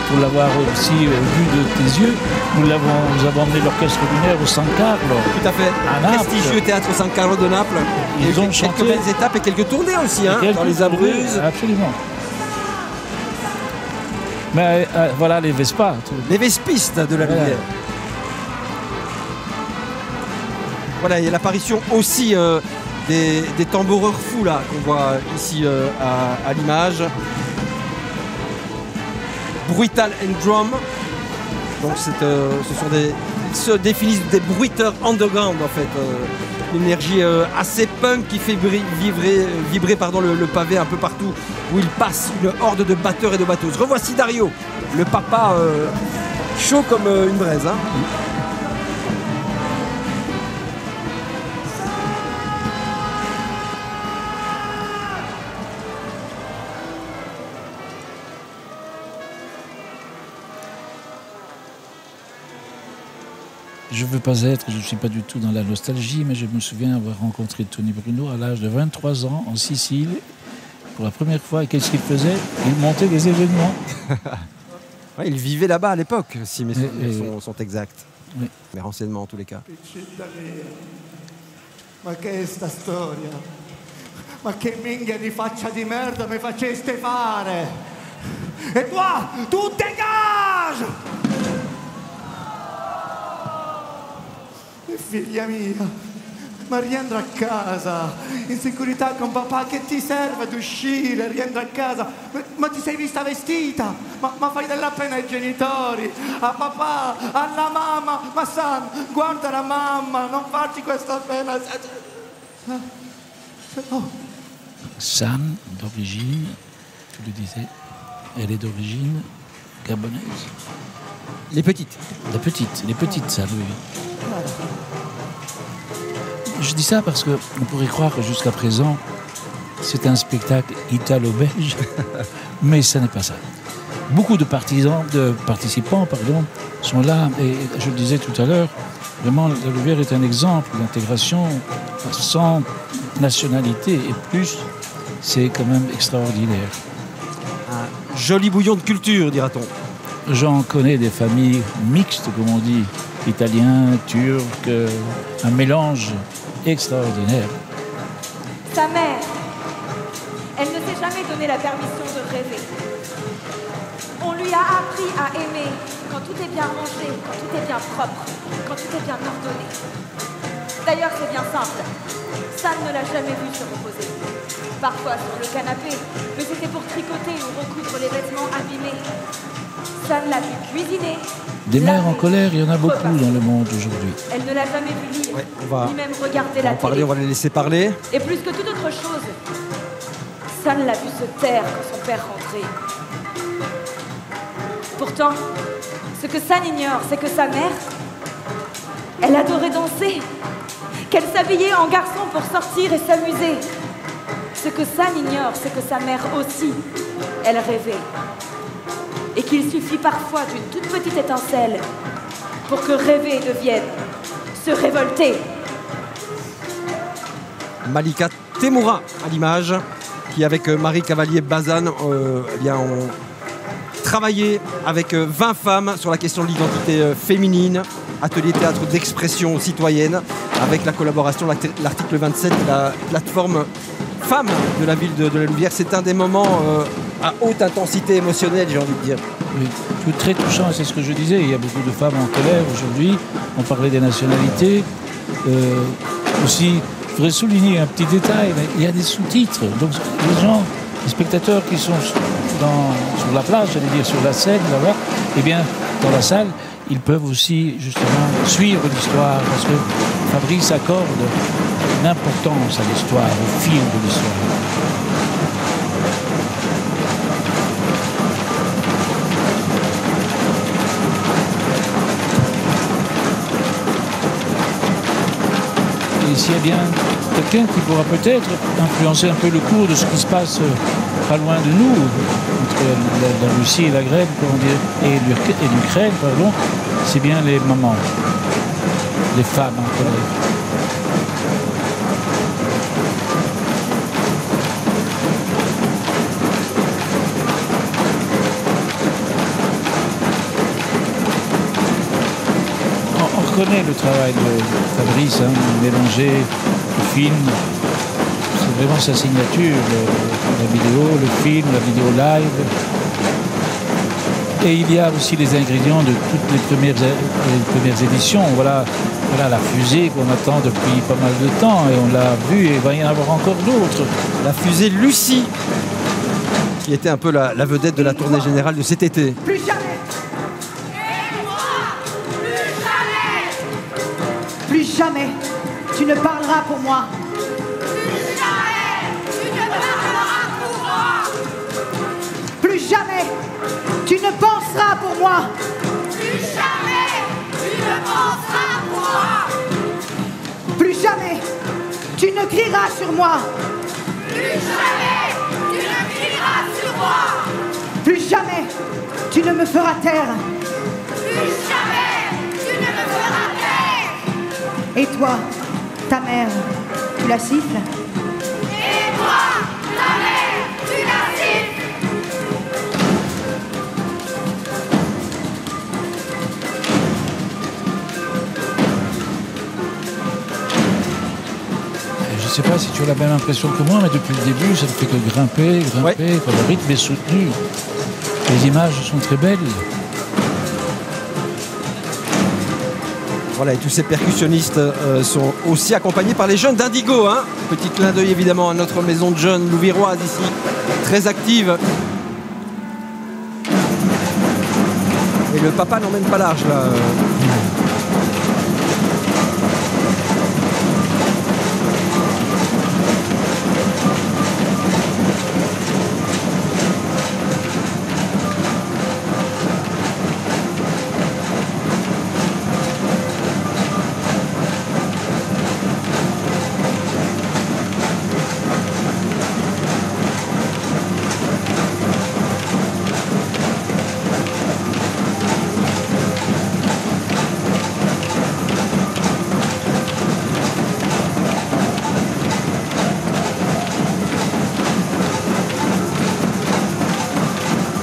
pour l'avoir aussi vu de tes yeux, nous avons emmené l'orchestre lunaire au San Carlo. Tout à fait. À Naples. Prestigieux théâtre San Carlo de Naples. Ils ont quelques chanté. belles étapes et quelques tournées aussi, hein, dans les Abruzzes. Absolument. Mais voilà les Vespas. Les Vespistes de la lumière. Voilà, il y a l'apparition aussi des tamboureurs fous là qu'on voit ici à l'image. Bruital and Drum. Donc ce sont se définissent des bruiteurs underground en fait. Une énergie assez punk qui fait vibrer le pavé un peu partout où il passe, une horde de batteurs et de batteuses. Revoici Dario, le papa chaud comme une braise. Hein. Je ne veux pas je ne suis pas du tout dans la nostalgie, mais je me souviens avoir rencontré Tony Bruno à l'âge de 23 ans en Sicile pour la première fois. Et qu'est-ce qu'il faisait? Il montait des événements. Ouais, il vivait là-bas à l'époque, si mes souvenirs sont exacts. Oui. Mes renseignements en tous les cas. Ma che è sta storia? Ma che minchia di faccia di merda mi faceste fare? E toi, tu dégage! Figlia mia, ma rientra a casa, in sicurezza con papà, che ti serve ad uscire, rientra a casa, ma ti sei vista vestita, ma fai della pena ai genitori, a papà, alla mamma, ma San, guarda la mamma, non farci questa pena. Oh. San, d'origine, tu le disais, elle est d'origine gabonaise. Les petites. Les petites, ça, oui. Je dis ça parce qu'on pourrait croire que jusqu'à présent, c'est un spectacle italo-belge, mais ce n'est pas ça. Beaucoup de participants sont là, et je le disais tout à l'heure, vraiment, la Louvière est un exemple d'intégration sans nationalité, et plus, c'est quand même extraordinaire. Un joli bouillon de culture, dira-t-on. J'en connais des familles mixtes, comme on dit, italiens, turcs, un mélange extraordinaire. Sa mère, elle ne s'est jamais donné la permission de rêver. On lui a appris à aimer quand tout est bien rangé, quand tout est bien propre, quand tout est bien ordonné. D'ailleurs, c'est bien simple. San ne l'a jamais vu se reposer. Parfois sur le canapé, mais c'était pour tricoter ou recoudre les vêtements abîmés. San l'a vu cuisiner. Des mères en colère, il y en a beaucoup dans le monde aujourd'hui. Elle ne l'a jamais vu lire, ni même regarder la télé. On va les laisser parler. Et plus que toute autre chose, San l'a vu se taire quand son père rentrait. Pourtant, ce que San ignore, c'est que sa mère, elle adorait danser, qu'elle s'habillait en garçon pour sortir et s'amuser. Ce que San ignore, c'est que sa mère aussi, elle rêvait. Et qu'il suffit parfois d'une toute petite étincelle pour que rêver devienne se révolter. Malika Temura à l'image, qui, avec Marie Cavalier-Bazan, eh bien, ont travaillé avec 20 femmes sur la question de l'identité féminine, atelier théâtre d'expression citoyenne, avec la collaboration de l'article 27 de la plateforme Femmes de la ville de la Louvière. C'est un des moments à haute intensité émotionnelle, j'ai envie de dire. Oui, tout très touchant, c'est ce que je disais. Il y a beaucoup de femmes en colère aujourd'hui. On parlait des nationalités. Aussi, il faudrait souligner un petit détail, mais il y a des sous-titres. Donc les gens, les spectateurs qui sont sur la plage, j'allais dire sur la scène, là-bas, eh bien, dans la salle, ils peuvent aussi justement suivre l'histoire, parce que Fabrice accorde une importance à l'histoire, au fil de l'histoire. Et s'il y a bien quelqu'un qui pourra peut-être influencer un peu le cours de ce qui se passe pas loin de nous, entre la Russie et la Grèce, et l'Ukraine, pardon, c'est bien les mamans, les femmes en colère. On reconnaît le travail de Fabrice, mélanger le film, c'est vraiment sa signature, la vidéo, le film, la vidéo live. Et il y a aussi les ingrédients de toutes les premières éditions. Voilà la fusée qu'on attend depuis pas mal de temps et on l'a vue et il va y en avoir encore d'autres. La fusée Lucie, qui était un peu la vedette de la tournée générale de cet été. Plus jamais. Plus jamais tu ne parleras pour moi. Plus jamais tu ne parleras pour moi. Plus jamais tu ne penseras pour moi. Plus jamais tu ne penseras pour moi. Plus jamais tu ne crieras sur moi. Plus jamais tu ne crieras sur moi. Plus jamais tu ne me feras taire. Plus jamais tu ne me feras taire. Et toi, ta mère, tu la siffles? Et toi, ta mère, tu la siffles? Je ne sais pas si tu as la même impression que moi, mais depuis le début, ça ne fait que grimper, ouais. Quand le rythme est soutenu. Les images sont très belles. Voilà, et tous ces percussionnistes sont aussi accompagnés par les jeunes d'Indigo. Petit clin d'œil évidemment à notre maison de jeunes louviéroise ici, très active. Et le papa n'emmène pas large là.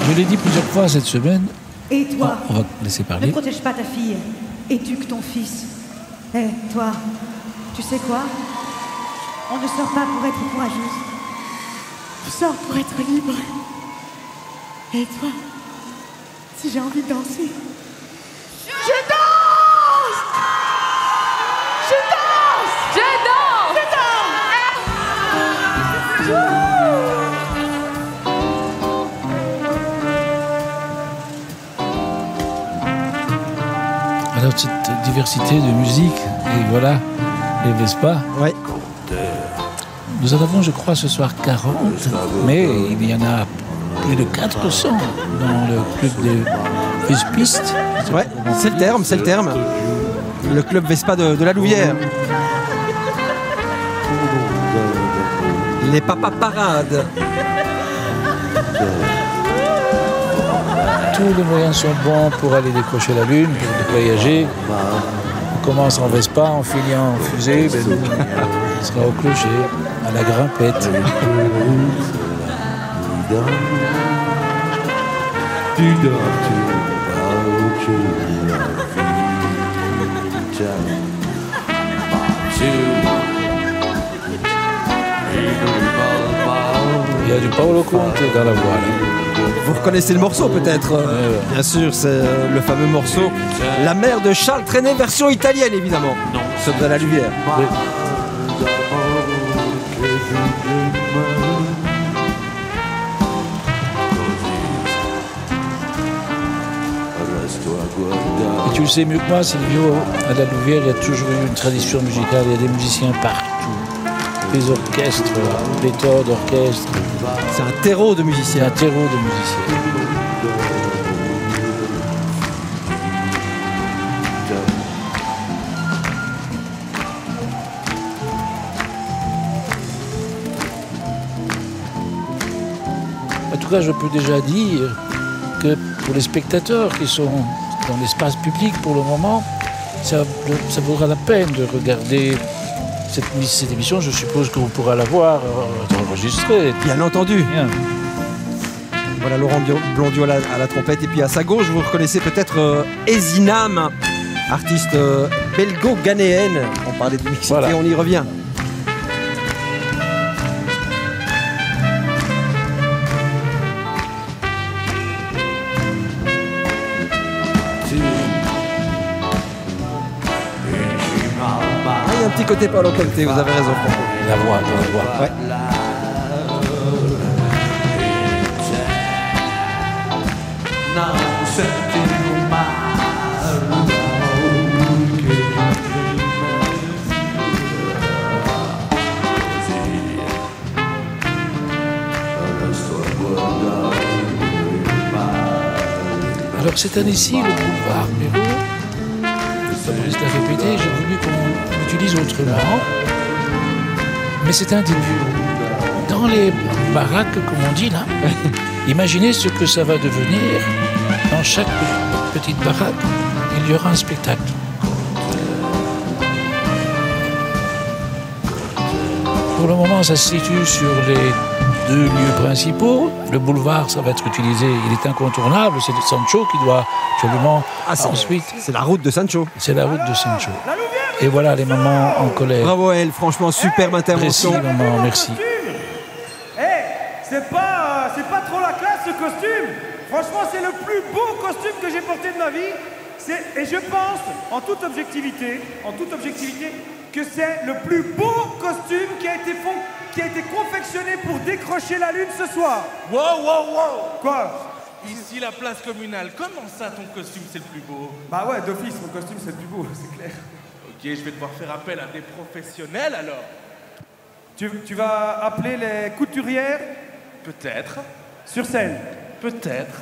Je l'ai dit plusieurs fois cette semaine. Et toi, on va laisser parler. ne protège pas ta fille. Éduque ton fils. Eh, toi, tu sais quoi? On ne sort pas pour être courageuse. On sort pour être libre. Et toi, si j'ai envie de danser, je danse! Je danse! Je danse! Je danse! Alors cette diversité de musique, et voilà, les Vespa. Ouais. Nous en avons, je crois, ce soir 40, mais il y en a plus de 400 dans le club des Vespistes. Ouais, c'est le terme, c'est le terme. Le club Vespa de la Louvière. Les papas parades. Tous les moyens sont bons pour aller décrocher la lune, pour voyager. On commence en Vespa, on finit en fusée, on sera au clocher, à la grimpette. Il y a du Paolo Conte dans la voix. Vous reconnaissez le morceau peut-être Bien sûr, c'est le fameux morceau La mer de Charles Trenet, version italienne évidemment. Non. Sauf de la Lumière. Oui. Et tu le sais mieux que moi, Silvio, à la Louvière, il y a toujours eu une tradition musicale, il y a des musiciens partout. Les orchestres, pléthore d'orchestres. C'est un terreau de musiciens. C'est un terreau de musiciens. En tout cas, je peux déjà dire que pour les spectateurs qui sont dans l'espace public pour le moment, ça vaudra la peine de regarder cette émission. Je suppose qu'on pourra la voir enregistrée. Bien entendu. Bien. Voilà Laurent Blondiot à la trompette. Et puis à sa gauche, vous reconnaissez peut-être Ezinam, artiste belgo-ghanéenne. On parlait de mixité, voilà. On y revient. Un petit côté Paolo Conte, vous avez raison. La voix. Ouais. Alors cette année-ci, le boulevard Méro, je l'ai répété, j'ai voulu qu'on l'utilise autrement, mais c'est un début. Dans les baraques, comme on dit là, imaginez ce que ça va devenir. Dans chaque petite baraque, il y aura un spectacle. Pour le moment, ça se situe sur les deux lieux principaux. Le boulevard, ça va être utilisé, il est incontournable. C'est Sancho qui doit absolument ensuite. C'est la route de Sancho. C'est la route de Sancho. Et voilà les mamans en colère. Bravo à elle, franchement, superbe intervention. Merci maman, merci. C'est pas trop la classe ce costume. Franchement, c'est le plus beau costume que j'ai porté de ma vie. Et je pense, en toute objectivité, que c'est le plus beau costume qui a été confectionné pour décrocher la lune ce soir. Wow. Quoi? Ici, la place communale. Comment ça, ton costume, c'est le plus beau? Bah ouais, d'office, mon costume, c'est le plus beau, c'est clair. Ok, je vais devoir faire appel à des professionnels, alors. Tu vas appeler les couturières? Peut-être. Sur scène? Peut-être.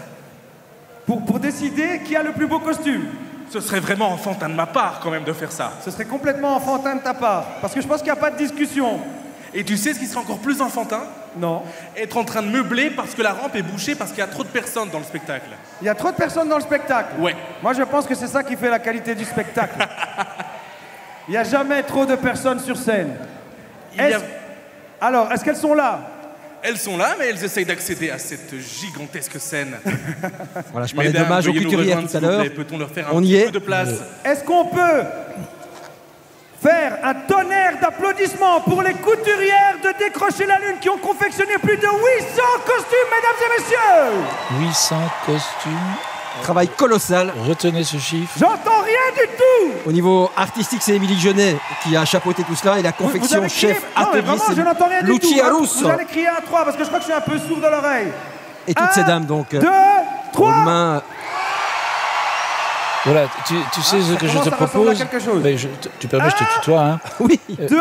Pour décider qui a le plus beau costume? Ce serait vraiment enfantin de ma part, quand même, de faire ça. Ce serait complètement enfantin de ta part. Parce que je pense qu'il n'y a pas de discussion. Et tu sais ce qui serait encore plus enfantin? Non. Être en train de meubler parce que la rampe est bouchée parce qu'il y a trop de personnes dans le spectacle. Il y a trop de personnes dans le spectacle? Ouais. Moi, je pense que c'est ça qui fait la qualité du spectacle. Il n'y a jamais trop de personnes sur scène. Alors, est-ce qu'elles sont là? Elles sont là, mais elles essayent d'accéder à cette gigantesque scène. Voilà, je parlais d'hommage aux couturières tout à l'heure. Peut-on leur faire un On y petit est. peu de place? Est-ce qu'on peut faire un tonnerre d'applaudissements pour les couturières de Décrocher la Lune qui ont confectionné plus de 800 costumes, mesdames et messieurs? 800 costumes. Travail colossal. Retenez ce chiffre. J'entends rien du tout. Au niveau artistique, c'est Émilie Genet qui a chapeauté tout cela et la confection chef atelier, je n'entends rien du tout. Lucia Russo. Vous allez crier à 3 parce que je crois que je suis un peu sourd dans l'oreille. Et toutes ces dames donc. 2, 3. Voilà, tu sais ce que je te propose. Tu permets, je te tutoie. Hein. Oui. 2.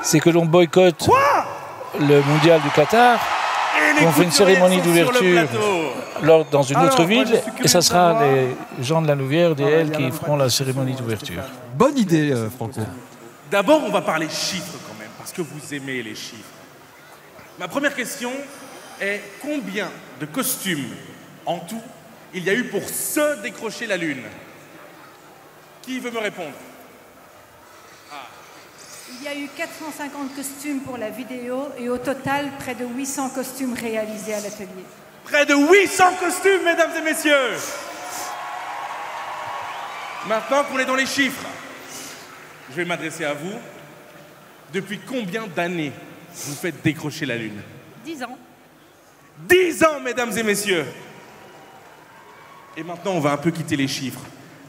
C'est que l'on boycotte 3. le mondial du Qatar. On fait une cérémonie d'ouverture dans une autre ville et ça sera les gens de la Louvière, DL, qui feront la cérémonie d'ouverture. Bonne idée, Franco. D'abord, on va parler chiffres quand même, parce que vous aimez les chiffres. Ma première question est combien de costumes en tout il y a eu pour se décrocher la Lune? Qui veut me répondre? Il y a eu 450 costumes pour la vidéo et au total, près de 800 costumes réalisés à l'atelier. Près de 800 costumes, mesdames et messieurs. Maintenant qu'on est dans les chiffres, je vais m'adresser à vous. Depuis combien d'années vous faites décrocher la Lune? 10 ans. 10 ans, mesdames et messieurs. Et maintenant, on va un peu quitter les chiffres.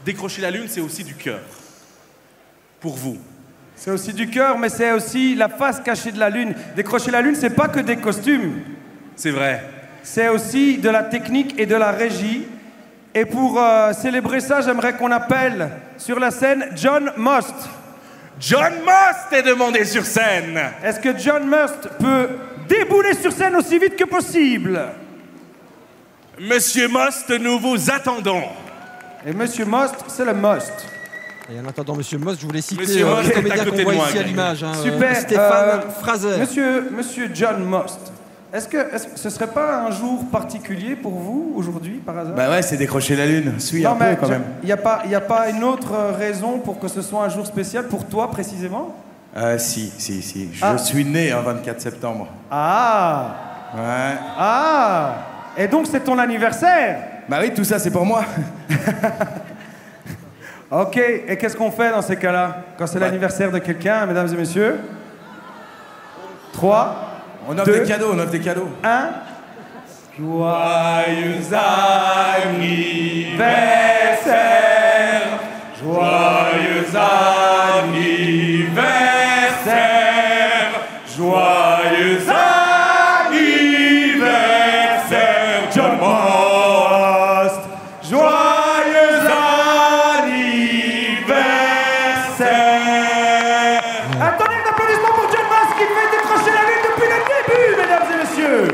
Décrocher la Lune, c'est aussi du cœur. Pour vous. C'est aussi du cœur, mais c'est aussi la face cachée de la Lune. Décrocher la Lune, c'est pas que des costumes. C'est vrai. C'est aussi de la technique et de la régie. Et pour célébrer ça, j'aimerais qu'on appelle sur la scène John Most. John Most est demandé sur scène. Est-ce que John Most peut débouler sur scène aussi vite que possible? Monsieur Most, nous vous attendons. Et Monsieur Most, c'est le Most. Et en attendant Monsieur Most, je voulais citer Monsieur Most le est à comédien côté qu'on de voit moi, ici à Greg. l'image. Hein, Super. Stéphane Fraser. Monsieur John Most, est-ce que ce serait pas un jour particulier pour vous, aujourd'hui, par hasard? Bah ouais, c'est décrocher la Lune. Suis Non, un peu mais quand même. il n'y a pas une autre raison pour que ce soit un jour spécial pour toi, précisément? Si. Je suis né un 24 septembre. Ah! Ouais. Ah! Et donc c'est ton anniversaire? Bah oui, tout ça c'est pour moi. Ok, et qu'est-ce qu'on fait dans ces cas-là? Quand c'est l'anniversaire de quelqu'un, mesdames et messieurs? 3, On offre 2, des cadeaux, on offre des cadeaux. 1. Joyeux anniversaire! Joyeux anniversaire! Joyeux anniversaire, John Most! Joyeux anniversaire! Attendez un applaudissement pour John Most qui fait décrocher la Lune depuis le début, mesdames et messieurs!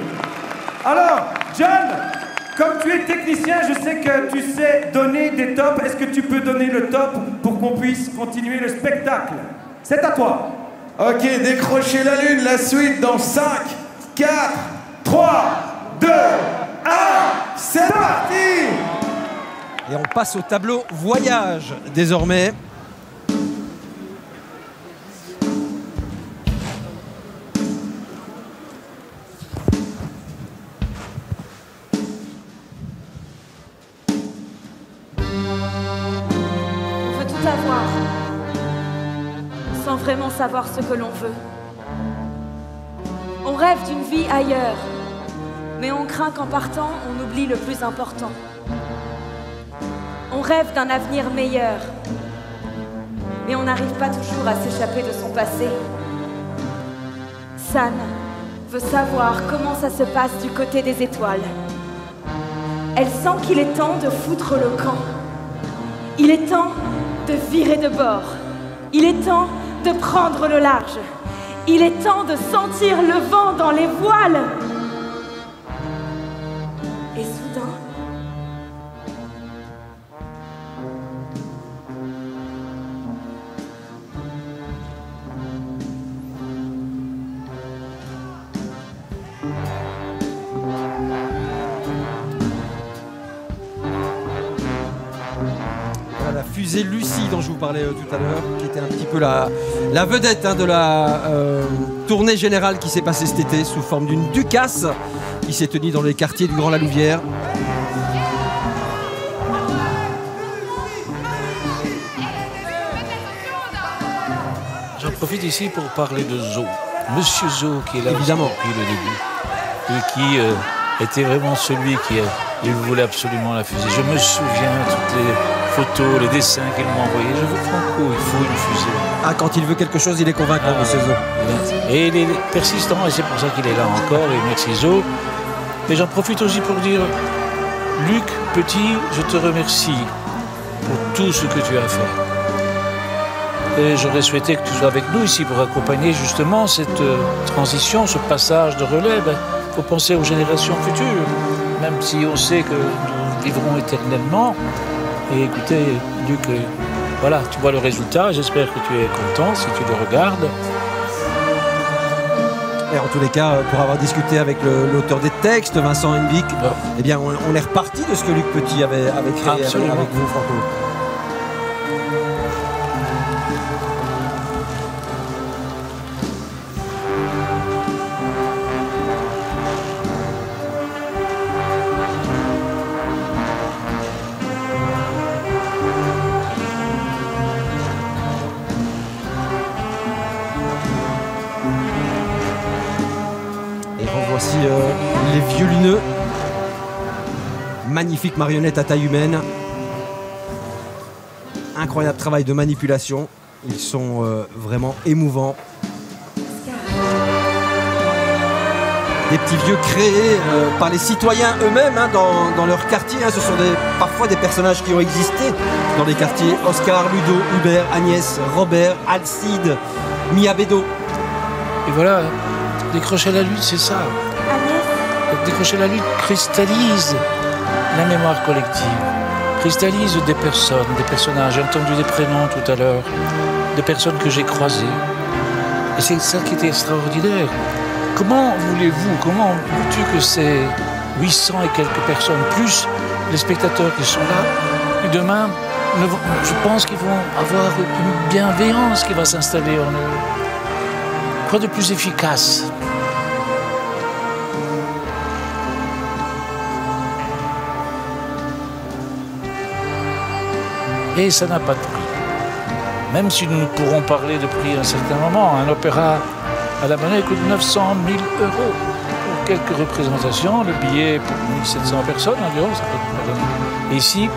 Alors, John, comme tu es technicien, je sais que tu sais donner des tops. Est-ce que tu peux donner le top pour qu'on puisse continuer le spectacle? C'est à toi. Ok, décrocher la Lune, la suite dans 5, 4, 3, 2, 1, c'est parti! Et on passe au tableau voyage désormais. On veut tout avoir, sans vraiment savoir ce que l'on veut. On rêve d'une vie ailleurs, mais on craint qu'en partant, on oublie le plus important. On rêve d'un avenir meilleur, mais on n'arrive pas toujours à s'échapper de son passé. San veut savoir comment ça se passe du côté des étoiles. Elle sent qu'il est temps de foutre le camp. Il est temps de virer de bord. Il est temps de prendre le large. Il est temps de sentir le vent dans les voiles. Et soudain, la fusée Lucie dont je vous parlais tout à l'heure, qui était un petit peu la vedette de la tournée générale qui s'est passée cet été sous forme d'une Ducasse qui s'est tenue dans les quartiers du Grand La Louvière. J'en profite ici pour parler de Zo. Monsieur Zo qui est là Évidemment. depuis le début et qui était vraiment celui qui il voulait absolument la fusée. Je me souviens toutes les photos, les dessins qu'il m'a envoyés. Je veux Franco, il faut une fusée. Ah, quand il veut quelque chose, il est convaincant, monsieur Zo. Et il est persistant et c'est pour ça qu'il est là encore. Et merci Zo. Mais j'en profite aussi pour dire, Luc Petit, je te remercie pour tout ce que tu as fait. Et j'aurais souhaité que tu sois avec nous ici pour accompagner justement cette transition, ce passage de relais. Il faut penser aux générations futures, même si on sait que nous vivrons éternellement. Et écoutez, Luc, voilà, tu vois le résultat. J'espère que tu es content si tu le regardes. Et en tous les cas, pour avoir discuté avec l'auteur des textes, Vincent Henvic, eh bien, on est reparti de ce que Luc Petit avait créé avec vous, Franco. Magnifique marionnette à taille humaine. Incroyable travail de manipulation. Ils sont vraiment émouvants. Des petits vieux créés par les citoyens eux-mêmes hein, dans leur quartier. Hein. Ce sont parfois des personnages qui ont existé dans les quartiers. Oscar, Ludo, Hubert, Agnès, Robert, Alcide, Mia Bédo. Et voilà, décrocher la lutte, c'est ça. Décrocher la lutte cristallise la mémoire collective, cristallise des personnes, des personnages. J'ai entendu des prénoms tout à l'heure, de personnes que j'ai croisées. Et c'est ça qui était extraordinaire. Comment veux-tu que ces 800 et quelques personnes, plus les spectateurs qui sont là, et demain, je pense qu'ils vont avoir une bienveillance qui va s'installer en eux. Quoi de plus efficace? Et ça n'a pas de prix. Même si nous pourrons parler de prix à un certain moment, un opéra à la monnaie coûte 900 000 € pour quelques représentations, le billet pour 1700 personnes environ, ça peut être. Et ici,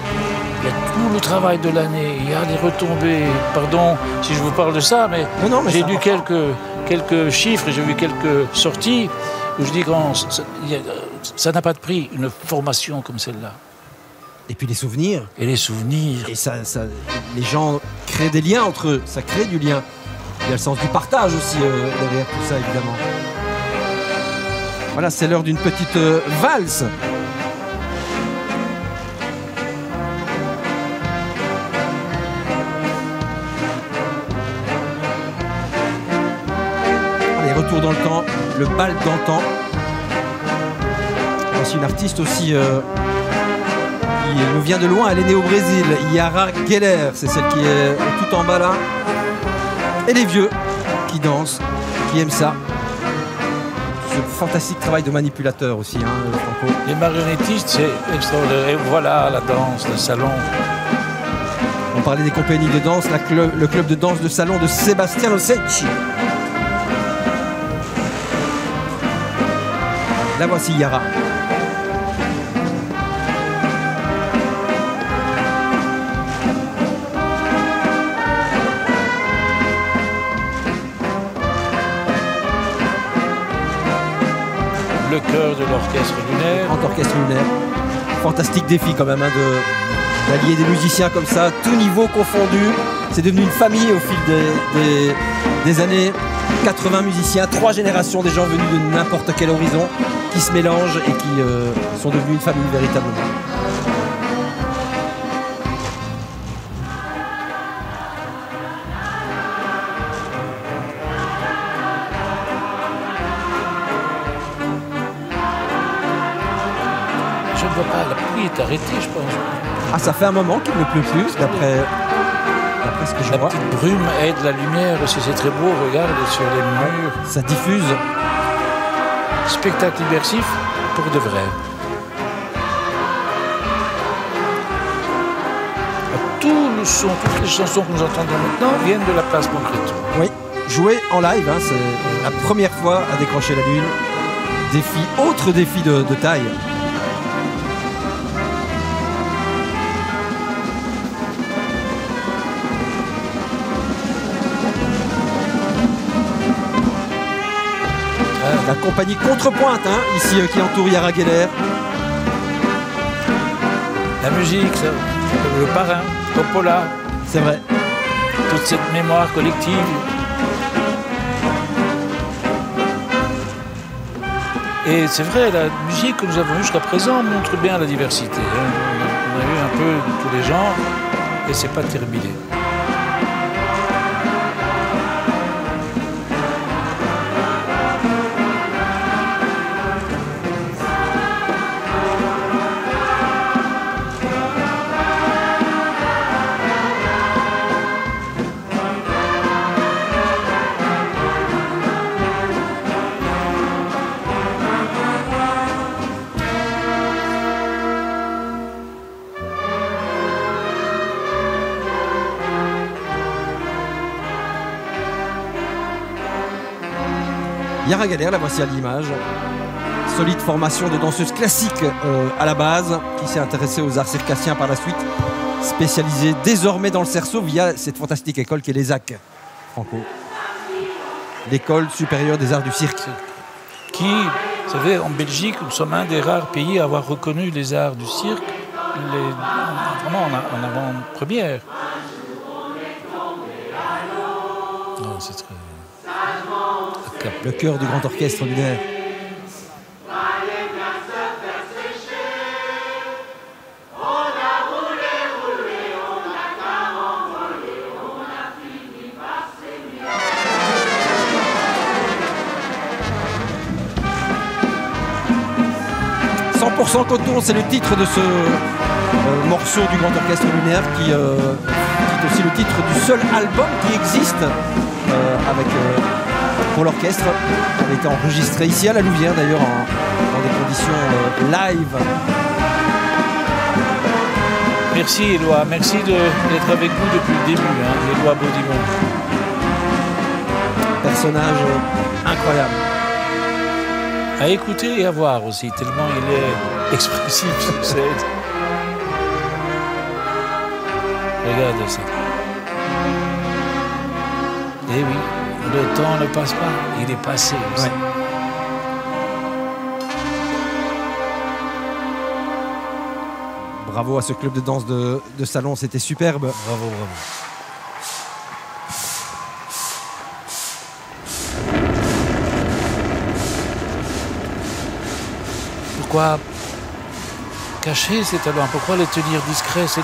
il y a tout le travail de l'année, il y a les retombées. Pardon si je vous parle de ça, mais j'ai lu quelques chiffres, j'ai vu quelques sorties où je dis que ça n'a pas de prix, une formation comme celle-là. Et puis les souvenirs. Et les souvenirs. Et les gens créent des liens entre eux, ça crée du lien. Il y a le sens du partage aussi derrière tout ça, évidemment. Voilà, c'est l'heure d'une petite valse. Allez, retour dans le temps, le bal d'antan. Voici une artiste aussi... qui nous vient de loin, elle est née au Brésil, Yara Geller, c'est celle qui est tout en bas là. Et les vieux qui dansent, qui aiment ça. Ce fantastique travail de manipulateur aussi, hein, Franco. Les marionnettistes, c'est extraordinaire. Et voilà la danse, le salon. On parlait des compagnies de danse, le club de danse de salon de Sebastiano Secchi. La voici Yara. Le chœur de l'orchestre lunaire. Grand orchestre lunaire. Fantastique défi quand même hein, d'allier des musiciens comme ça, tout niveau confondu. C'est devenu une famille au fil des années. 80 musiciens, 3 générations des gens venus de n'importe quel horizon qui se mélangent et qui sont devenus une famille véritablement. La pluie est arrêtée, je pense. Ah, ça fait un moment qu'il ne pleut plus, d'après ce que je vois. La petite brume aide la lumière aussi, c'est très beau, regarde sur les murs. Ça diffuse. Spectacle immersif pour de vrai. Tout le son, toutes les chansons que nous entendons maintenant viennent de la place Concrète. Oui, jouer en live, hein, c'est la première fois à décrocher la lune. Défi, autre défi de taille. La compagnie Contrepointe, hein, ici, qui entoure Yara Geller. La musique, ça, le parrain, Coppola. C'est vrai. Toute cette mémoire collective. Et c'est vrai, la musique que nous avons eue jusqu'à présent montre bien la diversité. On a eu un peu de tous les genres et c'est pas terminé. Yara Geller, la voici à l'image. Solide formation de danseuse classique à la base, qui s'est intéressée aux arts circassiens par la suite, spécialisée désormais dans le cerceau via cette fantastique école qui est l'ESAC, Franco. L'École supérieure des arts du cirque. Qui, vous savez, en Belgique, nous sommes un des rares pays à avoir reconnu les arts du cirque, vraiment en avant-première. Non, c'est très... Le chœur du grand orchestre lunaire. « 100% coton », c'est le titre de ce morceau du Grand Orchestre Lunaire qui est aussi le titre du seul album qui existe pour l'orchestre. Elle a été enregistrée ici à la Louvière d'ailleurs dans des conditions live. Merci Éloi, merci d'être avec nous depuis le début, hein, Éloi Baudimont. Personnage incroyable. À écouter et à voir aussi, tellement il est expressif sur scène. Regarde ça. Eh oui, le temps ne passe pas, il est passé aussi. Ouais. Bravo à ce club de danse de salon, c'était superbe. Bravo, bravo. Pourquoi cacher ces talents? Pourquoi les tenir discrets? C'est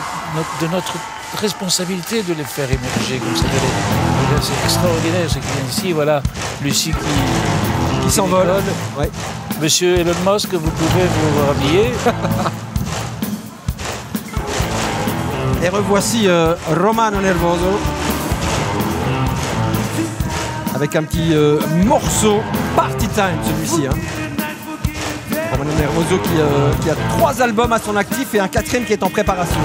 de notre responsabilité de les faire émerger. Comme ça, c'est extraordinaire ce qui vient ici. Voilà, Lucie qui s'envole. Ouais. Monsieur Elon Musk, vous pouvez vous rhabiller. Et revoici Romano Nervoso avec un petit morceau Party Time, celui-ci. Hein. Romano Nervoso qui a 3 albums à son actif et un 4e qui est en préparation.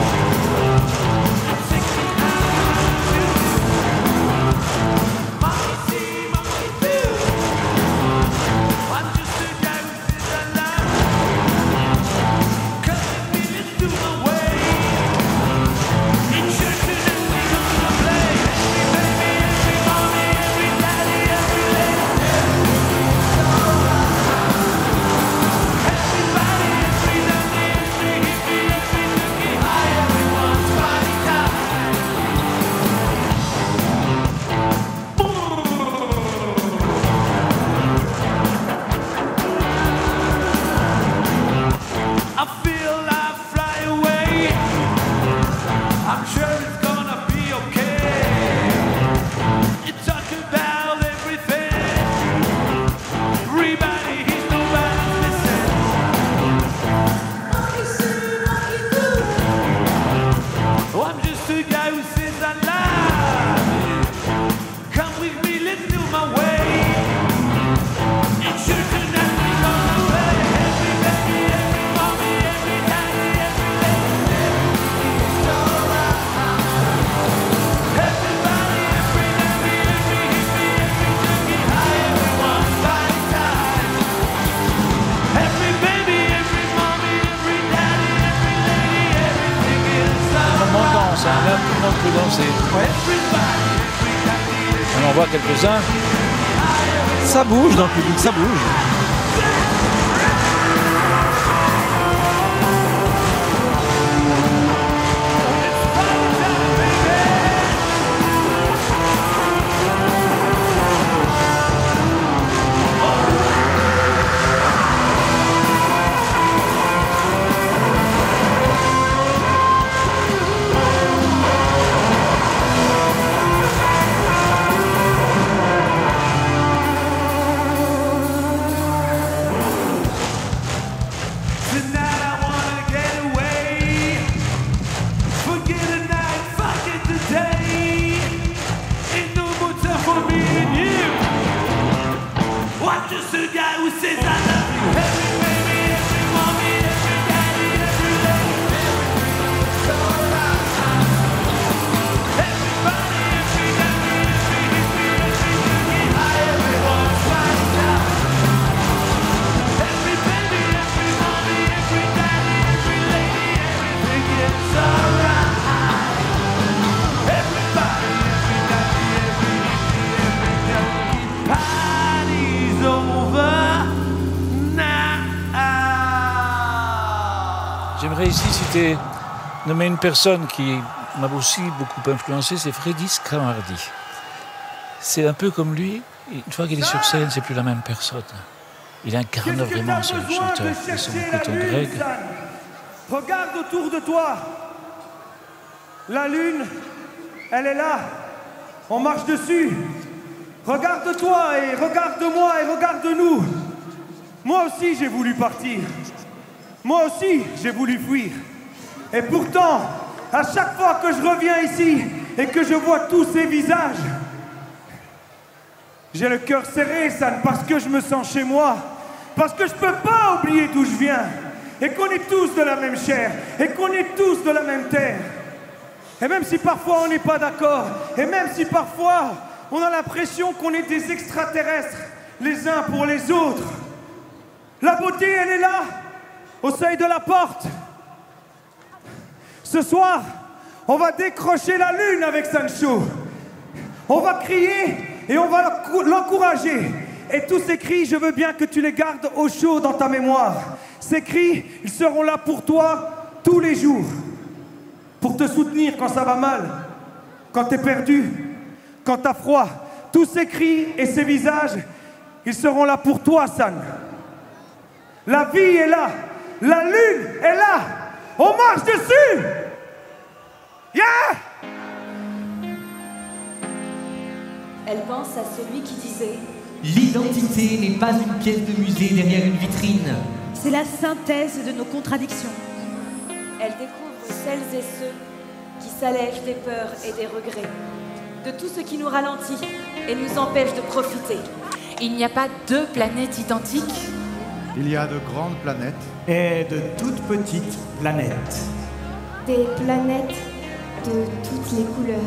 On en voit quelques-uns. Ça bouge dans le public, ça bouge. J'aimerais ici citer, nommer une personne qui m'a aussi beaucoup influencé, c'est Freddy Scramardi. C'est un peu comme lui, une fois qu'il est sur scène, c'est plus la même personne. Il incarne vraiment ce chanteur et son écoute en grec. Regarde autour de toi. La lune, elle est là. On marche dessus. Regarde-toi et regarde-moi et regarde-nous. Moi aussi, j'ai voulu partir. Moi aussi, j'ai voulu fuir. Et pourtant, à chaque fois que je reviens ici et que je vois tous ces visages, j'ai le cœur serré, San, parce que je me sens chez moi. Parce que je peux pas oublier d'où je viens. Et qu'on est tous de la même chair. Et qu'on est tous de la même terre. Et même si parfois on n'est pas d'accord, et même si parfois on a l'impression qu'on est des extraterrestres, les uns pour les autres, la beauté, elle est là, au seuil de la porte. Ce soir, on va décrocher la lune avec Sancho. On va crier et on va l'encourager. Et tous ces cris, je veux bien que tu les gardes au chaud dans ta mémoire. Ces cris, ils seront là pour toi tous les jours. Pour te soutenir quand ça va mal, quand t'es perdu, quand t'as froid. Tous ces cris et ces visages, ils seront là pour toi, San. La vie est là, la lune est là, on marche dessus. Yeah! Elle pense à celui qui disait « L'identité n'est pas une pièce de musée derrière une vitrine. C'est la synthèse de nos contradictions. » Elle découvre celles et ceux qui s'allègent des peurs et des regrets, de tout ce qui nous ralentit et nous empêche de profiter. Il n'y a pas deux planètes identiques. Il y a de grandes planètes. Et de toutes petites planètes. Des planètes de toutes les couleurs.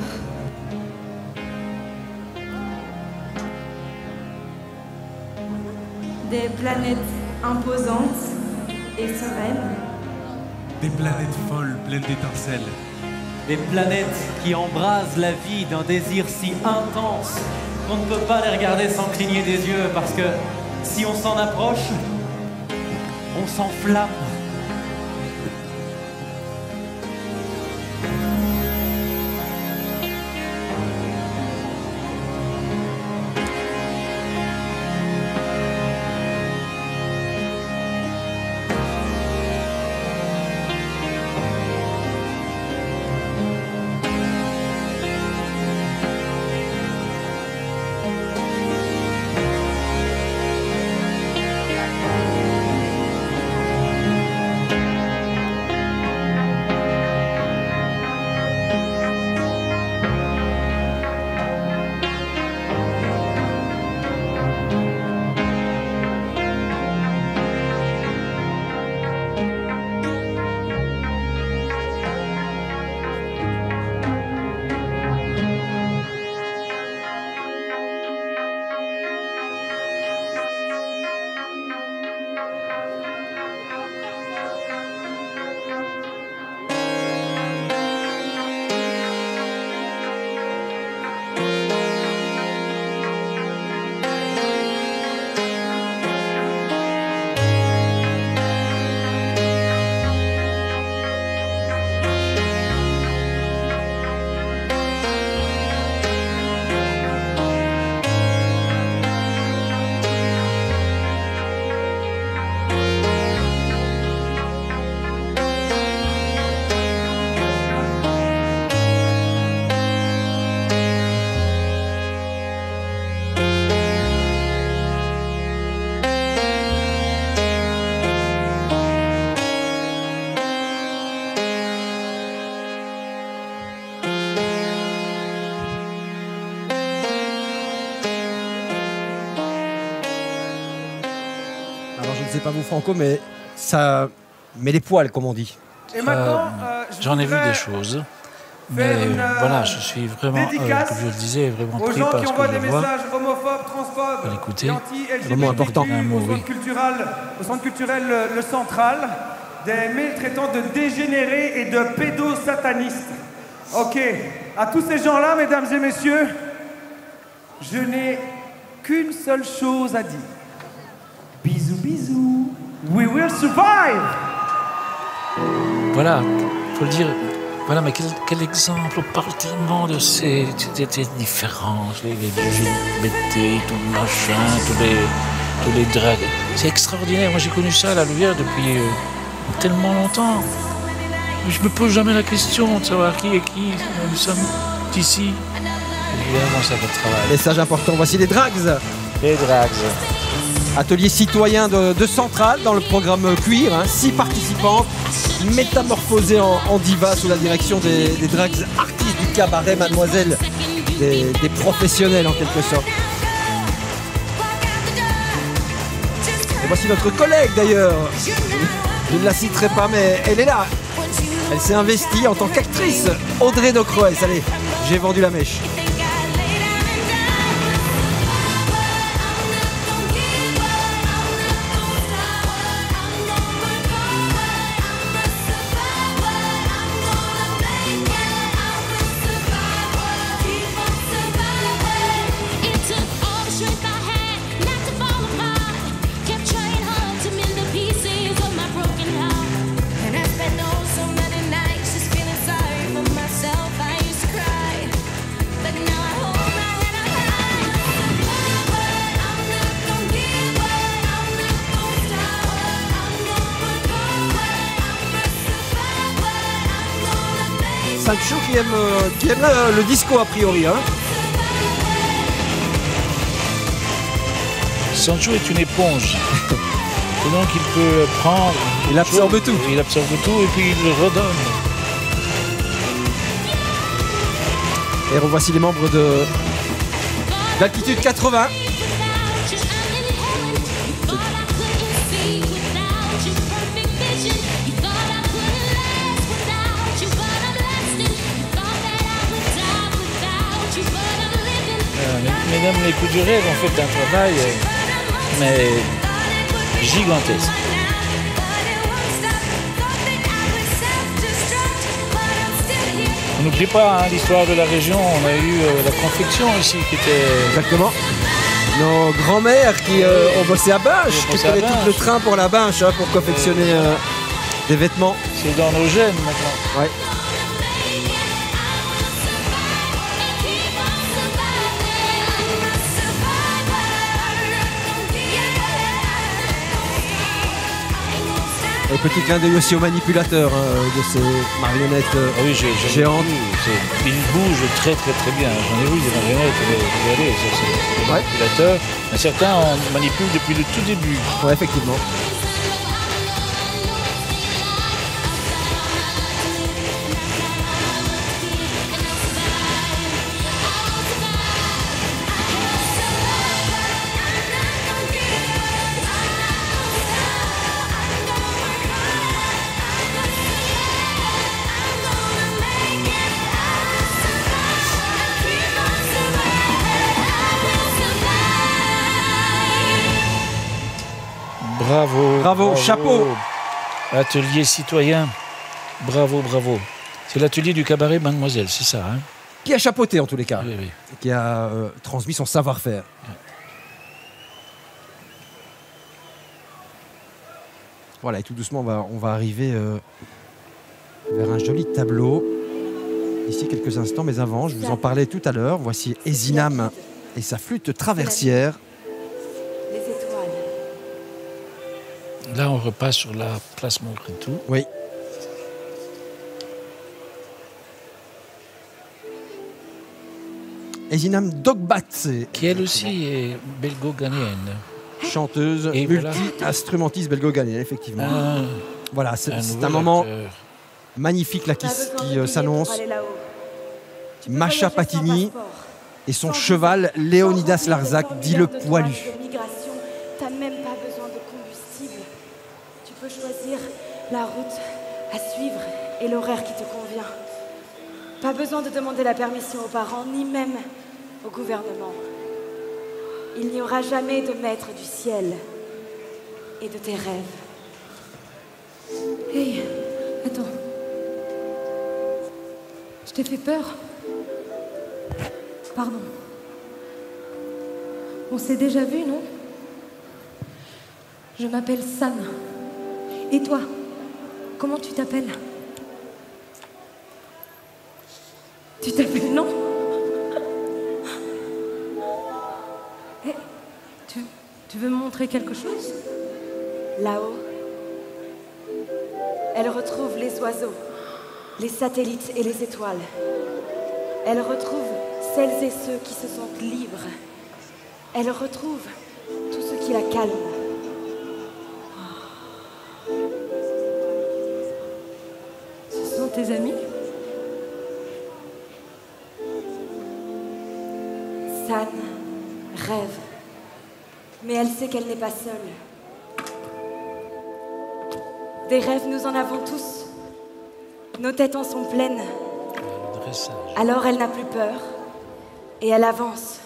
Des planètes imposantes et sereines. Des planètes folles, pleines d'étincelles. Des planètes qui embrasent la vie d'un désir si intense qu'on ne peut pas les regarder sans cligner des yeux parce que si on s'en approche, on s'enflamme. Je ne sais pas vous Franco, mais ça met les poils, comme on dit. Et maintenant, j'en ai vu des choses. Mais voilà, je suis vraiment, comme je le disais, vraiment pris par ce que je vois. Aux gens qui envoient des messages homophobes, transphobe, vraiment important. Au centre culturel Le Central, des mails traitant de dégénérés et de pédosatanistes. Ok, à tous ces gens-là, mesdames et messieurs, je n'ai qu'une seule chose à dire. Bisous, bisous. We will survive! voilà, faut le dire. Voilà, mais quel exemple. On parle tellement de ces différences, les LGBT, tout le machin, tous les dragues. C'est extraordinaire. Moi, j'ai connu ça à la Louvière depuis tellement longtemps. Je me pose jamais la question de savoir qui est qui. Nous sommes ici. Évidemment, ça fait le travail. Message important, voici les Drags. Les Drags. Atelier citoyen de Centrale dans le programme Cuir. 6 participantes métamorphosées en divas sous la direction des Drags artistes du cabaret Mademoiselle. Des professionnels en quelque sorte. Et voici notre collègue d'ailleurs. Je ne la citerai pas, mais elle est là. Elle s'est investie en tant qu'actrice. Audrey Docroès. Allez, j'ai vendu la mèche. Sancho qui aime le disco a priori. Sancho est une éponge. Et donc il peut prendre... Il absorbe tout. Il absorbe tout et puis il le redonne. Et revoici les membres de l'Altitude 80. Mesdames les couturières ont fait un travail mais gigantesque. N'oubliez pas l'histoire de la région, on a eu la confection ici qui était... Exactement. Nos grands-mères qui ont bossé à Binche, qui prenaient tout le train pour la Binche pour confectionner des vêtements. C'est dans nos gènes maintenant. Ouais. Et petit clin d'œil aussi aux manipulateurs de ces marionnettes géantes. Ils bougent très bien. J'en ai vu des marionnettes, regardez, c'est des manipulateurs. Certains en manipulent depuis le tout début. Oui, effectivement. Bravo, chapeau. Atelier citoyen, bravo. C'est l'atelier du cabaret Mademoiselle, c'est ça, hein? Qui a chapeauté en tous les cas, oui. Qui a transmis son savoir-faire. Oui. Voilà, et tout doucement, on va arriver vers un joli tableau. Ici, quelques instants, mais avant, je vous en parlais tout à l'heure. Voici Ezinam et sa flûte traversière. Là, on repasse sur la place Montrétou. Oui. Ezinam Dogbatse. Qui elle aussi est belgo-ghanéenne. Chanteuse, et multi-instrumentiste belgo-ghanéenne, effectivement. Voilà, c'est un moment magnifique là, qui s'annonce. Macha Patini et son cheval Léonidas Larzac, dit le poilu. T'as même pas besoin de combustible. Tu peux choisir la route à suivre et l'horaire qui te convient. Pas besoin de demander la permission aux parents, ni même au gouvernement. Il n'y aura jamais de maître du ciel et de tes rêves. Hey, attends. Je t'ai fait peur? Pardon. On s'est déjà vu, non? Je m'appelle San. Et toi? Comment tu t'appelles? Tu t'appelles non? Hey, tu veux me montrer quelque chose? Là-haut, elle retrouve les oiseaux, les satellites et les étoiles. Elle retrouve celles et ceux qui se sentent libres. Elle retrouve tout ce qui la calme. Ce sont tes amis? San rêve, mais elle sait qu'elle n'est pas seule. Des rêves, nous en avons tous. Nos têtes en sont pleines. Alors elle n'a plus peur et elle avance.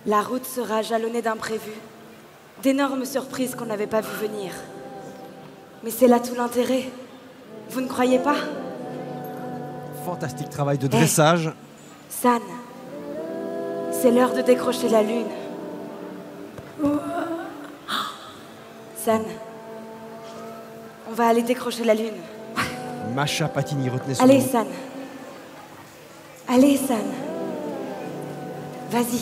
La route sera jalonnée d'imprévus, d'énormes surprises qu'on n'avait pas vues venir. Mais c'est là tout l'intérêt. Vous ne croyez pas? Fantastique travail de dressage. Hey, San, c'est l'heure de décrocher la lune. San, on va aller décrocher la lune. Masha Patini, retenez son Allez, nom. San. Allez, San. Vas-y.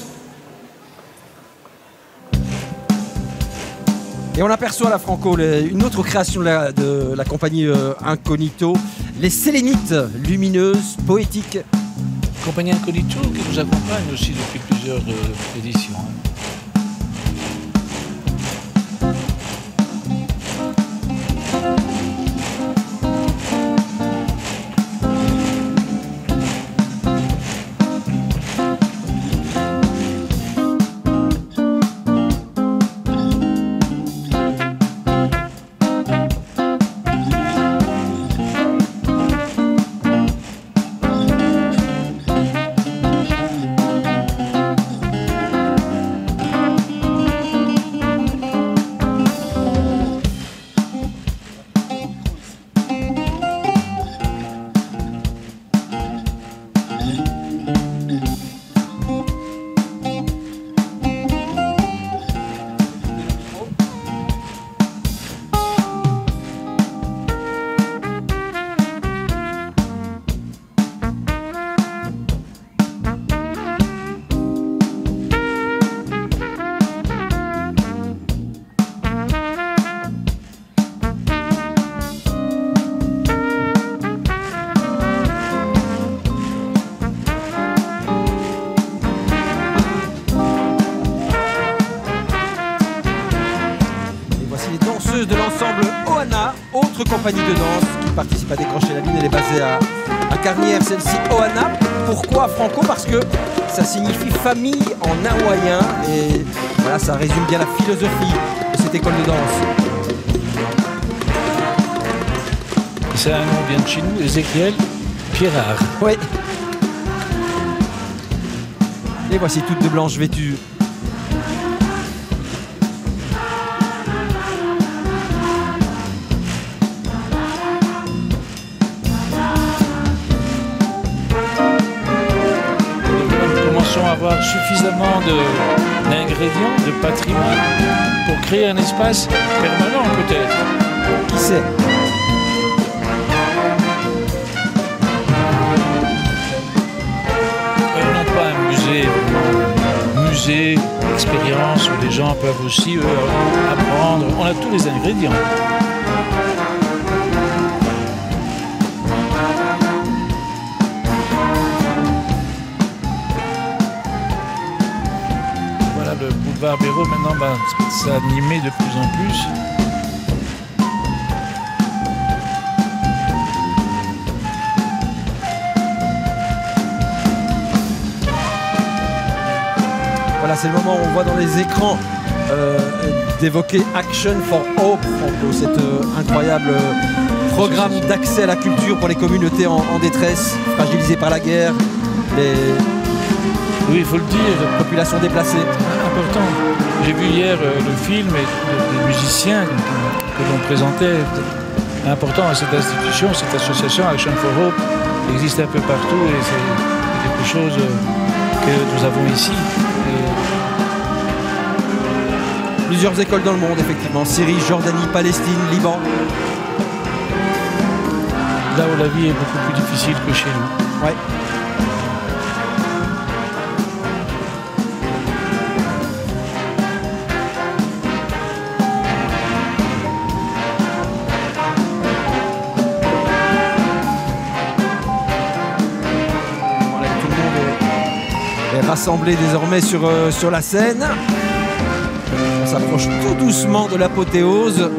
Et on aperçoit la Franco, une autre création de la compagnie Incognito, les Sélénites, lumineuses, poétiques. Compagnie Incognito qui nous accompagne aussi depuis plusieurs éditions. De l'ensemble Ohana, autre compagnie de danse qui participe à décrocher la lune. Elle est basée à Carnières, celle-ci Ohana. Pourquoi Franco? Parce que ça signifie famille en hawaïen et voilà, ça résume bien la philosophie de cette école de danse. C'est un nom bien de chez nous, Ézéchiel Pierrard. Oui. Et voici toutes de blanche vêtues. Avoir suffisamment d'ingrédients, de patrimoine pour créer un espace permanent peut-être. Qui sait? Non pas un musée, expérience où les gens peuvent aussi apprendre. On a tous les ingrédients. Le boulevard Béraud maintenant s'animer de plus en plus. Voilà, c'est le moment où on voit dans les écrans d'évoquer Action for Hope, Franco, cet incroyable programme d'accès à la culture pour les communautés en détresse, fragilisées par la guerre, oui, il faut le dire. Population déplacée. Important. J'ai vu hier le film et les musiciens que l'on présentait. Important à cette institution, cette association Action for Hope existe un peu partout et c'est quelque chose que nous avons ici. Plusieurs écoles dans le monde, effectivement. Syrie, Jordanie, Palestine, Liban. là où la vie est beaucoup plus difficile que chez nous. Ouais. Rassemblés désormais sur la scène. On s'approche tout doucement de l'apothéose.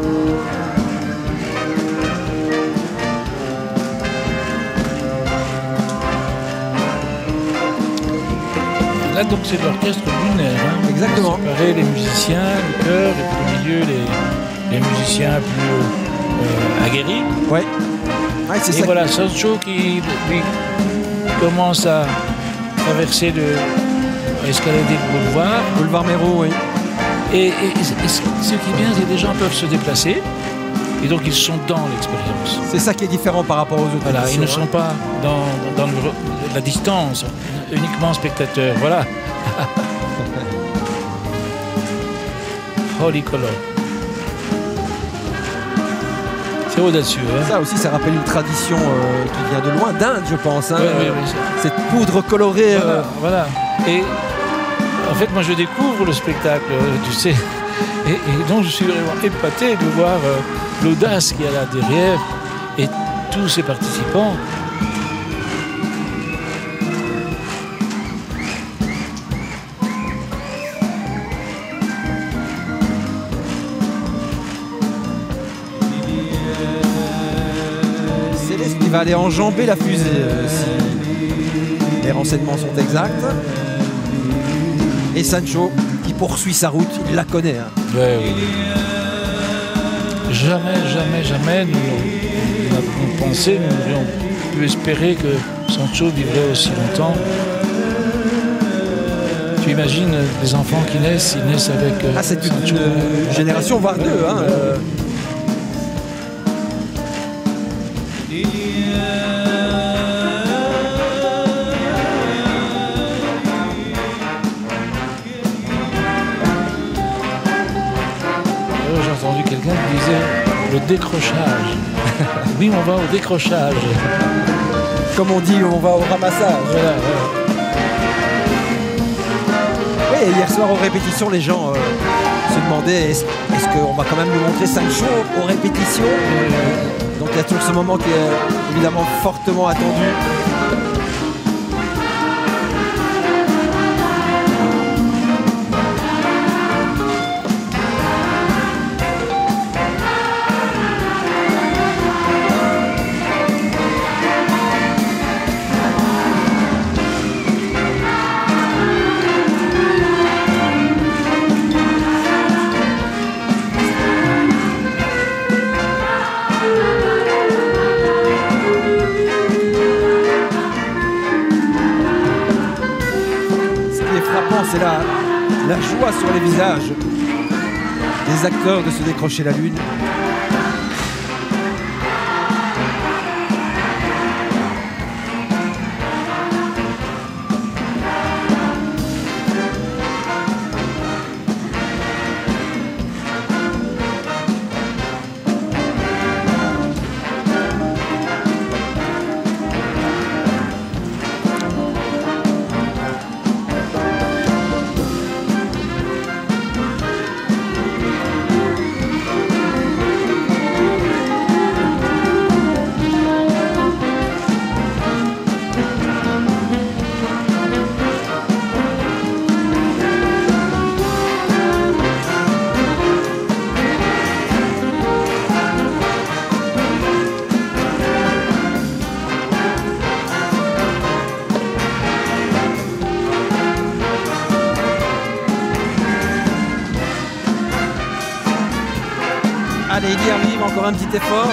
Là donc c'est l'orchestre lunaire. Hein. Exactement. Séparer les musiciens, le chœur, et puis au milieu les musiciens plus aguerris. Ouais. Ouais, c'est et ça. Voilà, Sancho qui lui commence à traverser escalader le boulevard. Boulevard Méro, oui. Et ce qui est bien, c'est que les gens peuvent se déplacer. Et donc ils sont dans l'expérience. C'est ça qui est différent par rapport aux autres. Voilà, ils ne sont pas dans la distance, uniquement spectateurs. Voilà. Holy Color. C'est audacieux. Hein. Ça aussi, ça rappelle une tradition qui vient de loin, d'Inde, je pense. Hein, oui, cette poudre colorée. Voilà. Et en fait, moi, je découvre le spectacle, tu sais. Et donc, je suis vraiment épaté de voir l'audace qu'il y a là derrière et tous ces participants. Céleste qui va aller enjamber la fusée si les renseignements sont exacts. Et Sancho qui poursuit sa route, il la connaît. Hein. Ouais, oui. Jamais nous n'avons pensé, nous n'aurions pu espérer que Sancho vivrait aussi longtemps. Tu imagines les enfants qui naissent, ils naissent avec c'est Sancho. Une génération, voire deux. Hein, J'ai entendu quelqu'un qui disait le décrochage. Oui, on va au décrochage. Comme on dit, on va au ramassage. Voilà. Oui, hier soir aux répétitions, les gens se demandaient est-ce qu'on va quand même nous montrer Sancho aux répétitions. Donc il y a toujours ce moment qui est évidemment fortement attendu. C'est la joie sur les visages des acteurs de se décrocher la lune. Allez, il y arrive, encore un petit effort.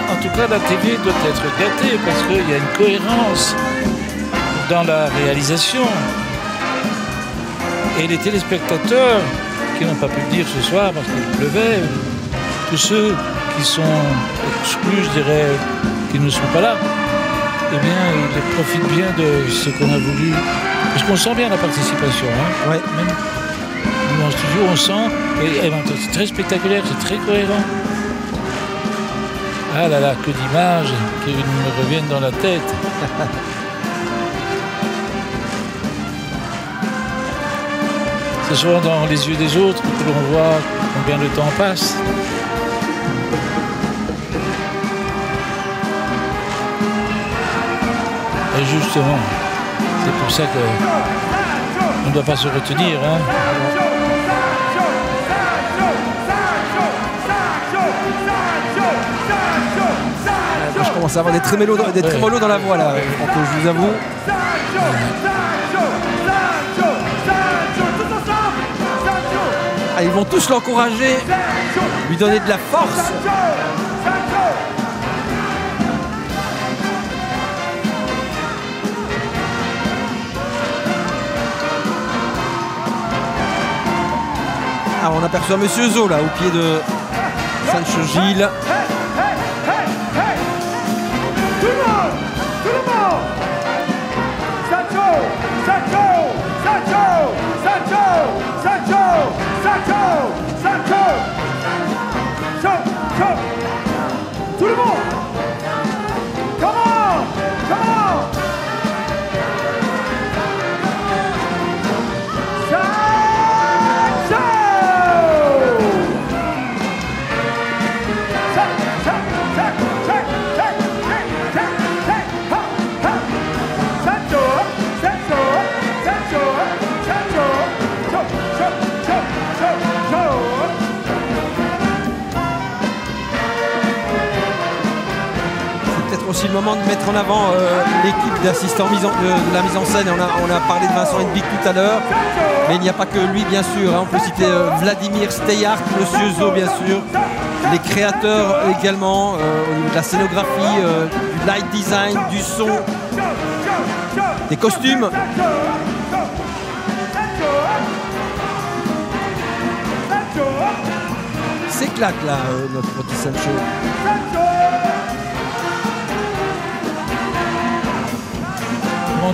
En tout cas, la TV doit être gâtée parce qu'il y a une cohérence dans la réalisation. Et les téléspectateurs qui n'ont pas pu le dire ce soir parce qu'il pleuvait, tous ceux qui sont exclus, je dirais, qui ne sont pas là, eh bien, ils profitent bien de ce qu'on a voulu. Parce qu'on sent bien la participation. Hein. Ouais. Même nous, en studio, on sent. Et c'est très spectaculaire, c'est très cohérent. Ah là là, que d'images qui me reviennent dans la tête. C'est souvent dans les yeux des autres que l'on voit combien le temps passe. Et justement, c'est pour ça qu'on ne doit pas se retenir. Hein. Je commence à avoir des trémolos dans la voix là, Franco, je vous avoue. Ah, ils vont tous l'encourager, lui donner de la force. Ah, on aperçoit Monsieur Zo là au pied de Sancho Gilles. Tout le monde! Come on! Come on! Aussi le moment de mettre en avant l'équipe d'assistants de la mise en scène. On a parlé de Vincent Henbick tout à l'heure, mais il n'y a pas que lui bien sûr. Hein. On peut citer Vladimir Steyart, Monsieur Zo bien sûr, les créateurs également au niveau de la scénographie, du light design, du son, des costumes. S'éclate là notre petit Sancho.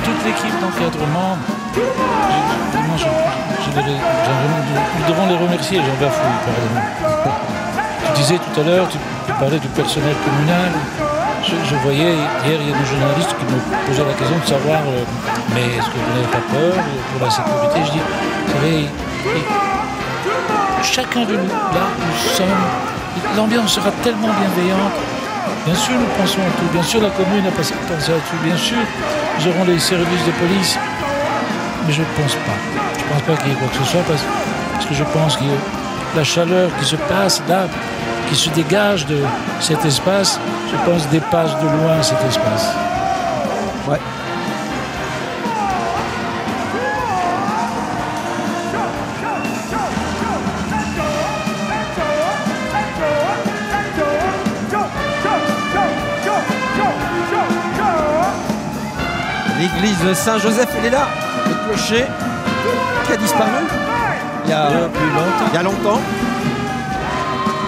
Toute l'équipe d'encadrement, nous devons les remercier, j'en bafouille, pardon. Tu disais tout à l'heure, tu parlais du personnel communal. Je voyais, hier, il y a des journalistes qui me posaient la question de savoir mais est-ce que vous n'avez pas peur pour la sécurité? Je dis, vous savez, chacun de nous, là, nous sommes, l'ambiance sera tellement bienveillante. Bien sûr, nous pensons à tout. Bien sûr, la commune a pensé à tout. Bien sûr, nous aurons les services de police. Mais je ne pense pas. Je ne pense pas qu'il y ait quoi que ce soit parce que je pense que la chaleur qui se passe là, qui se dégage de cet espace, je pense dépasse de loin cet espace. Ouais. L'église Saint-Joseph, elle est là, le clocher qui a disparu il y a longtemps.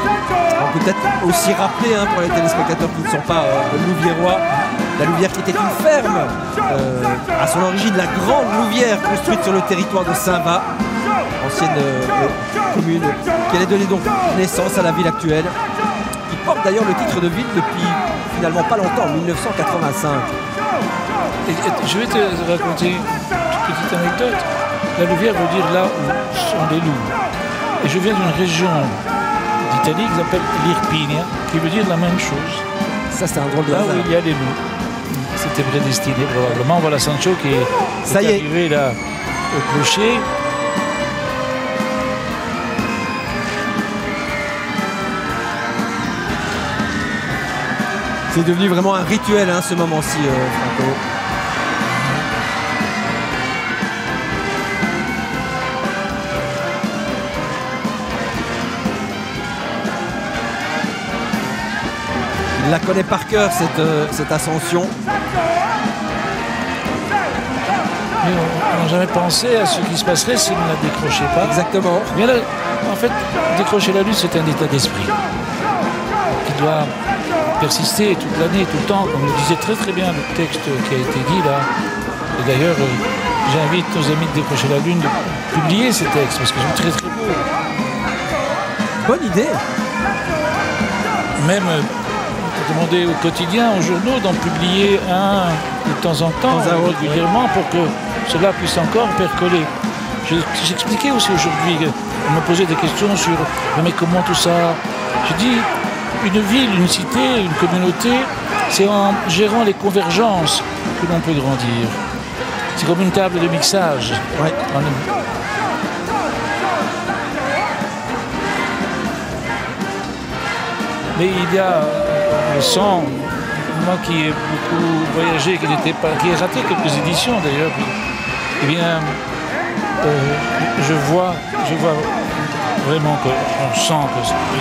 On peut peut-être aussi rappeler pour les téléspectateurs qui ne sont pas louviérois, la Louvière qui était une ferme, à son origine la grande Louvière construite sur le territoire de Saint-Va, ancienne commune, qui allait donner donc naissance à la ville actuelle, qui porte d'ailleurs le titre de ville depuis finalement pas longtemps, 1985. Et je vais te raconter une petite anecdote. La Louvière veut dire là où sont les loups. Et je viens d'une région d'Italie qui s'appelle l'Irpinia, qui veut dire la même chose. Ça, c'est un drôle de là hasard. où il y a les loups. C'était prédestiné probablement. Voilà Sancho qui est arrivé là au clocher. C'est devenu vraiment un rituel ce moment-ci, Franco. Il la connaît par cœur, cette ascension. Mais on n'a jamais pensé à ce qui se passerait s'il ne la décrochait pas. Exactement. Mais là, en fait, décrocher la lutte, c'est un état d'esprit qui doit persister, tout planer, tout le temps, comme le disait très très bien le texte qui a été dit là. Et d'ailleurs, j'invite nos amis de Décrocher la Lune de publier ces textes, parce qu'ils sont très très beaux. Bonne idée. Même demander au quotidien, aux journaux, d'en publier un de temps en temps, régulièrement, pour que cela puisse encore percoler. J'expliquais aussi aujourd'hui, on me posait des questions sur mais comment tout ça. Je dis, une ville, une cité, une communauté, c'est en gérant les convergences que l'on peut grandir. C'est comme une table de mixage. Ouais. Mais il y a le sang, moi qui ai beaucoup voyagé, qui ai raté quelques éditions d'ailleurs, eh bien, je vois vraiment qu'on sent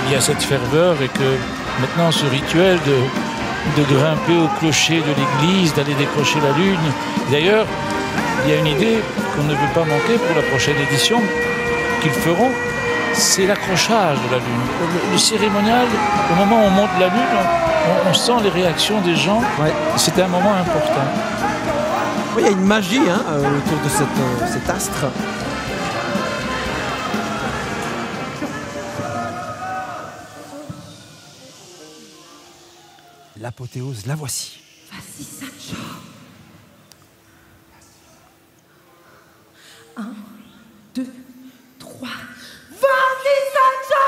qu'il y a cette ferveur et que maintenant ce rituel de grimper au clocher de l'église, d'aller décrocher la lune. D'ailleurs, il y a une idée qu'on ne veut pas manquer pour la prochaine édition qu'ils feront, c'est l'accrochage de la lune. Le cérémonial, au moment où on monte la lune, on sent les réactions des gens. Ouais. C'est un moment important. Oui, il y a une magie autour de cet astre. L'apothéose, la voici. Vas-y, Sancho. 1, 2, 3. Vas-y, Sancho!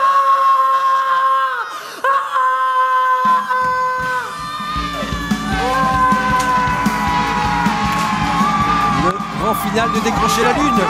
Le grand final de Décrocher la Lune.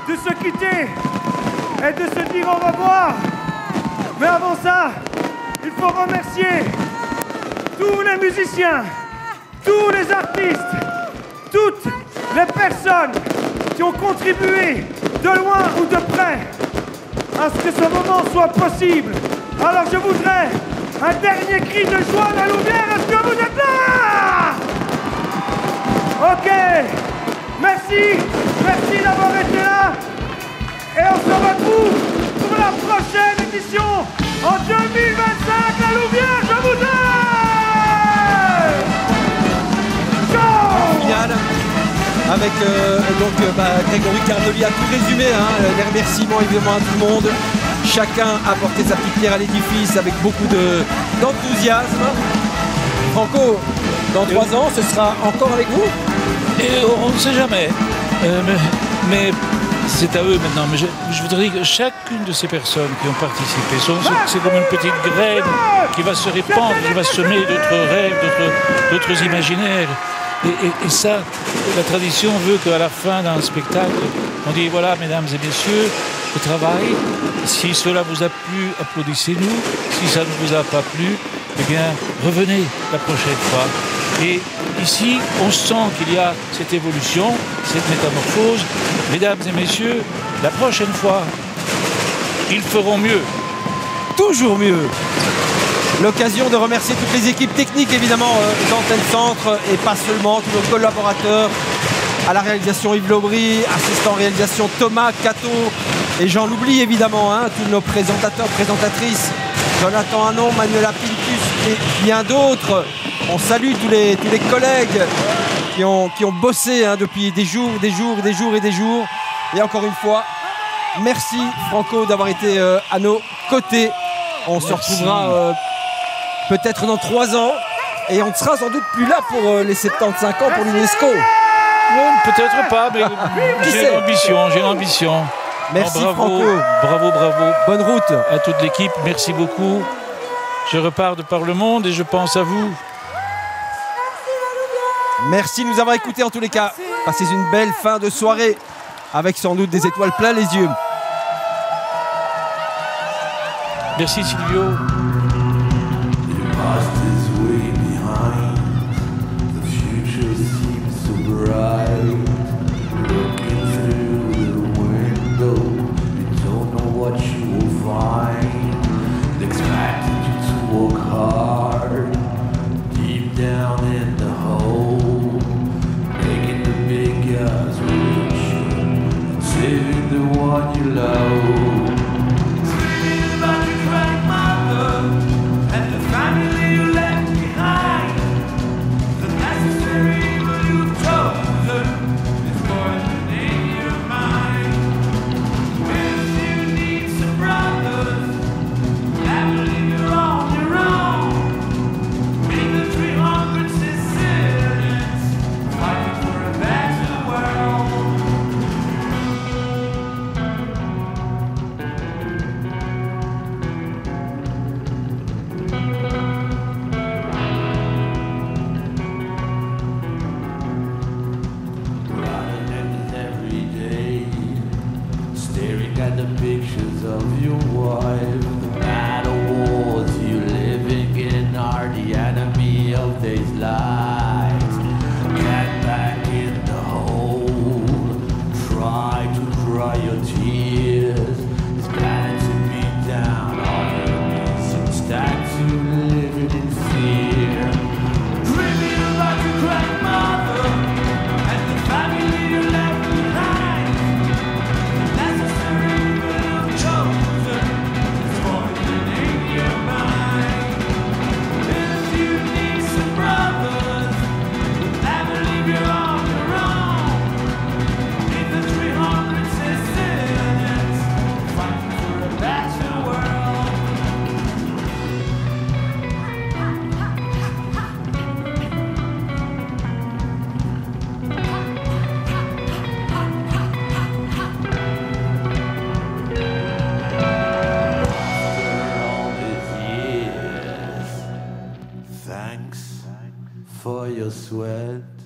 de se quitter et de se dire au revoir. Mais avant ça, il faut remercier tous les musiciens, tous les artistes, toutes les personnes qui ont contribué de loin ou de près à ce que ce moment soit possible. Alors je voudrais un dernier cri de joie dans l'Louvière. Est-ce que vous êtes là? Ok. Merci. Merci d'avoir été là. Et on se retrouve pour la prochaine édition en 2025 à Louvière. Je vous aime. Ciao. Finale. Avec Grégory Cardoli a tout résumé, les remerciements évidemment à tout le monde. Chacun a apporté sa petite pierre à l'édifice avec beaucoup d'enthousiasme. Franco, dans 3 ans, ce sera encore avec vous? Et on ne sait jamais. Mais c'est à eux maintenant. Mais je voudrais que chacune de ces personnes qui ont participé, c'est comme une petite graine qui va se répandre, qui va semer d'autres rêves, d'autres imaginaires. Et ça, la tradition veut qu'à la fin d'un spectacle, on dit voilà, mesdames et messieurs, le travail, si cela vous a plu, applaudissez-nous. Si ça ne vous a pas plu, eh bien, revenez la prochaine fois. Et ici, on sent qu'il y a cette évolution, cette métamorphose. Mesdames et messieurs, la prochaine fois, ils feront mieux. Toujours mieux. L'occasion de remercier toutes les équipes techniques, évidemment, d'Antenne Centre, et pas seulement, tous nos collaborateurs. À la réalisation, Yves Lobry, assistant réalisation Thomas Cato, et j'en oublie évidemment, tous nos présentateurs, présentatrices, Jonathan Hanon, Manuela Pintus et bien d'autres. On salue tous les collègues qui ont bossé depuis des jours. Et encore une fois, Merci Franco d'avoir été à nos côtés. On se retrouvera peut-être dans 3 ans et on ne sera sans doute plus là pour les 75 ans pour l'UNESCO. Peut-être pas, mais j'ai l'ambition. Merci bravo, Franco. Bravo. Bonne route à toute l'équipe. Merci beaucoup. Je repars de par le monde et je pense à vous. Merci de nous avoir écoutés en tous les cas. Passez une belle fin de soirée avec sans doute des étoiles plein les yeux. Merci Silvio. For your sweat.